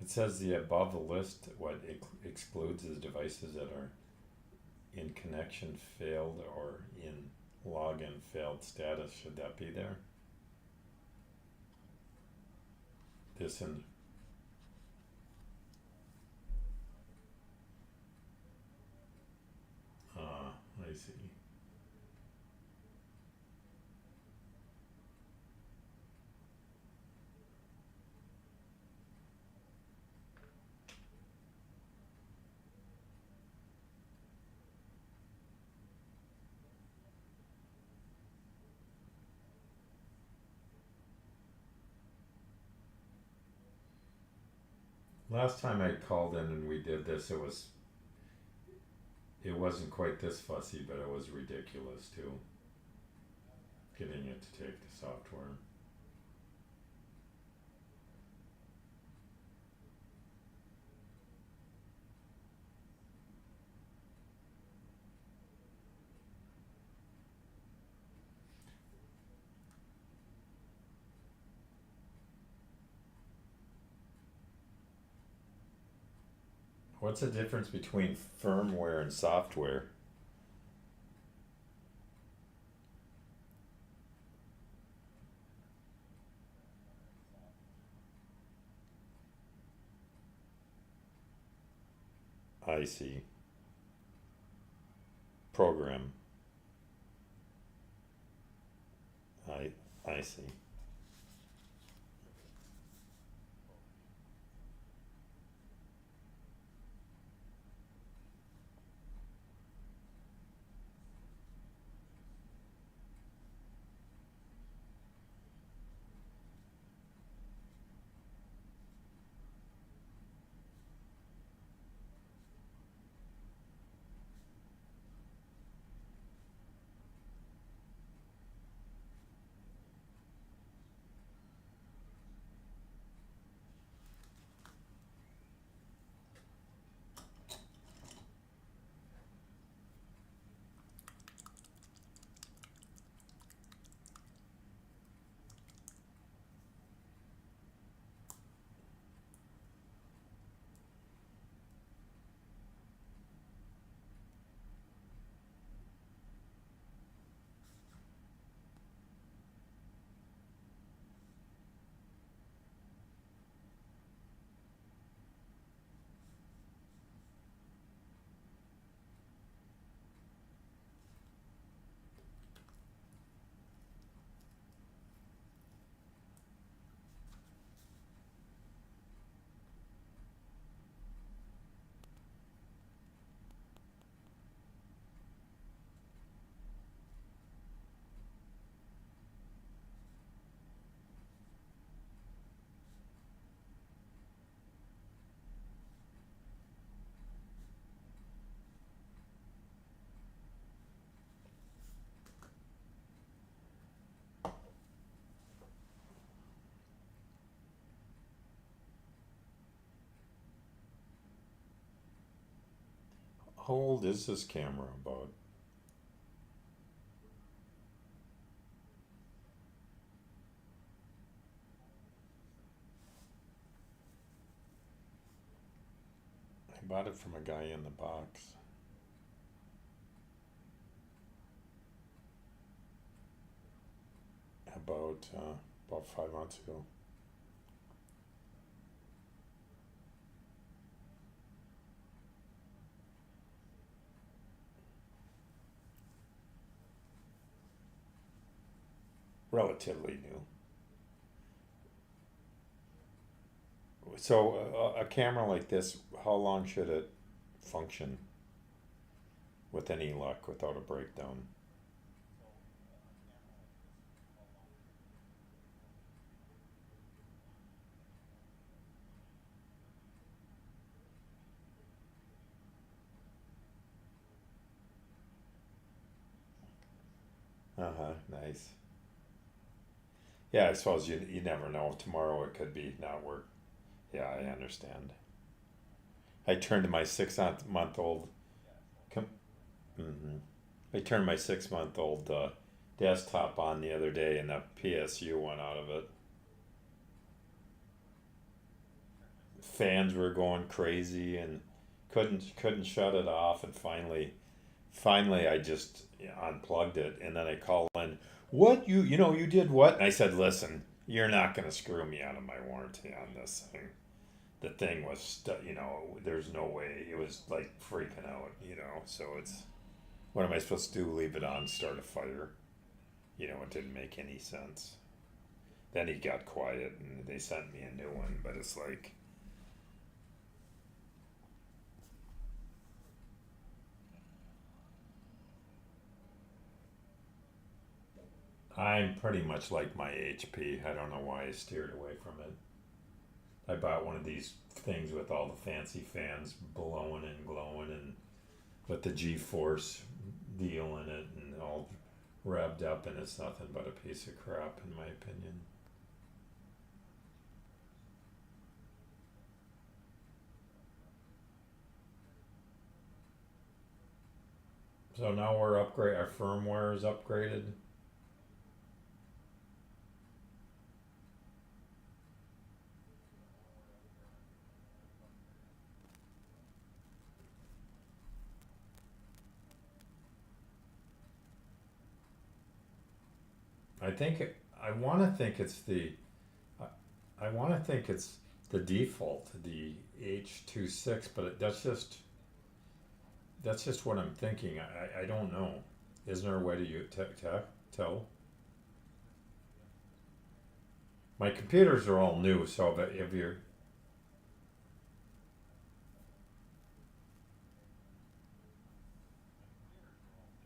It says the above the list, what excludes is devices that are in connection failed or in login failed status. Should that be there? This and I see. Last time I called in and we did this, it wasn't quite this fussy, but it was ridiculous too. Getting it to take the software. What's the difference between firmware and software? I see. Program. I see. How old is this camera about? I bought it from a guy in the box. About 5 months ago. Relatively new. So a camera like this, how long should it function with any luck without a breakdown? Uh-huh, nice. Yeah, I suppose you never know. Tomorrow it could be not work. Yeah, I understand. I turned my 6 month old. Mm-hmm. I turned my 6 month old desktop on the other day, and the PSU went out of it. Fans were going crazy, and couldn't shut it off. And finally, I just unplugged it, and then I called in. What you did what? And I said, listen, you're not gonna screw me out of my warranty on this thing. The thing was, there's no way. It was like freaking out, So it's, what am I supposed to do? Leave it on, start a fire? It didn't make any sense. Then he got quiet, and they sent me a new one. But it's like, I'm pretty much like my HP. I don't know why I steered away from it. I bought one of these things with all the fancy fans blowing and glowing, and with the G-force deal in it, and all revved up, and it's nothing but a piece of crap in my opinion. So now our firmware is upgraded. I want to think it's I want to think it's the default, the H26, but that's just what I'm thinking. I don't know. Isn't there a way to tell? My computers are all new, so if you're,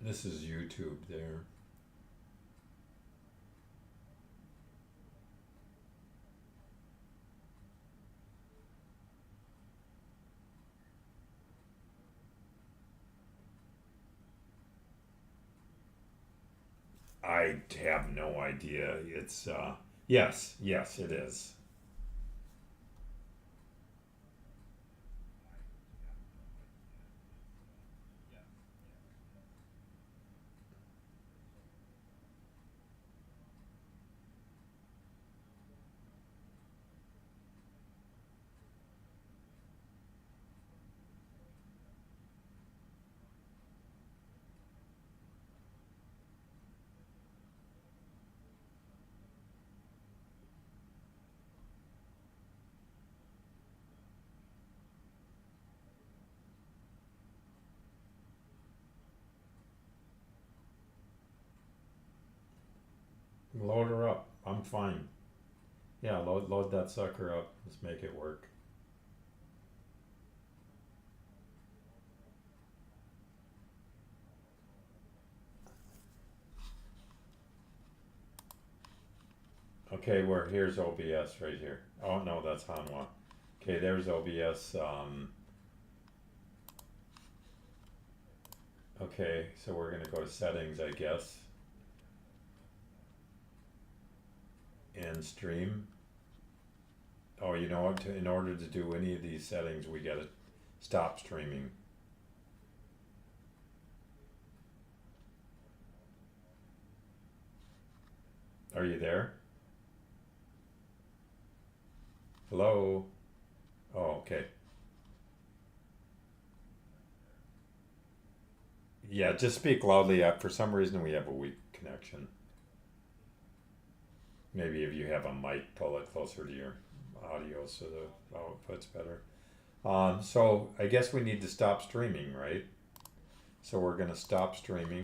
this is YouTube there. I have no idea. It's yes, it is. Load her up. I'm fine. Yeah, load that sucker up. Let's make it work. Okay, here's OBS right here. Oh no, that's Hanwha. Okay, there's OBS. Okay, so we're gonna go to settings, I guess, and stream. Oh, you know what? In order to do any of these settings, we gotta stop streaming. Are you there? Hello? Oh, okay. Yeah, just speak loudly. For some reason, we have a weak connection. Maybe if you have a mic, pull it closer to your audio so the output's better. So I guess we need to stop streaming, right? So we're going to stop streaming.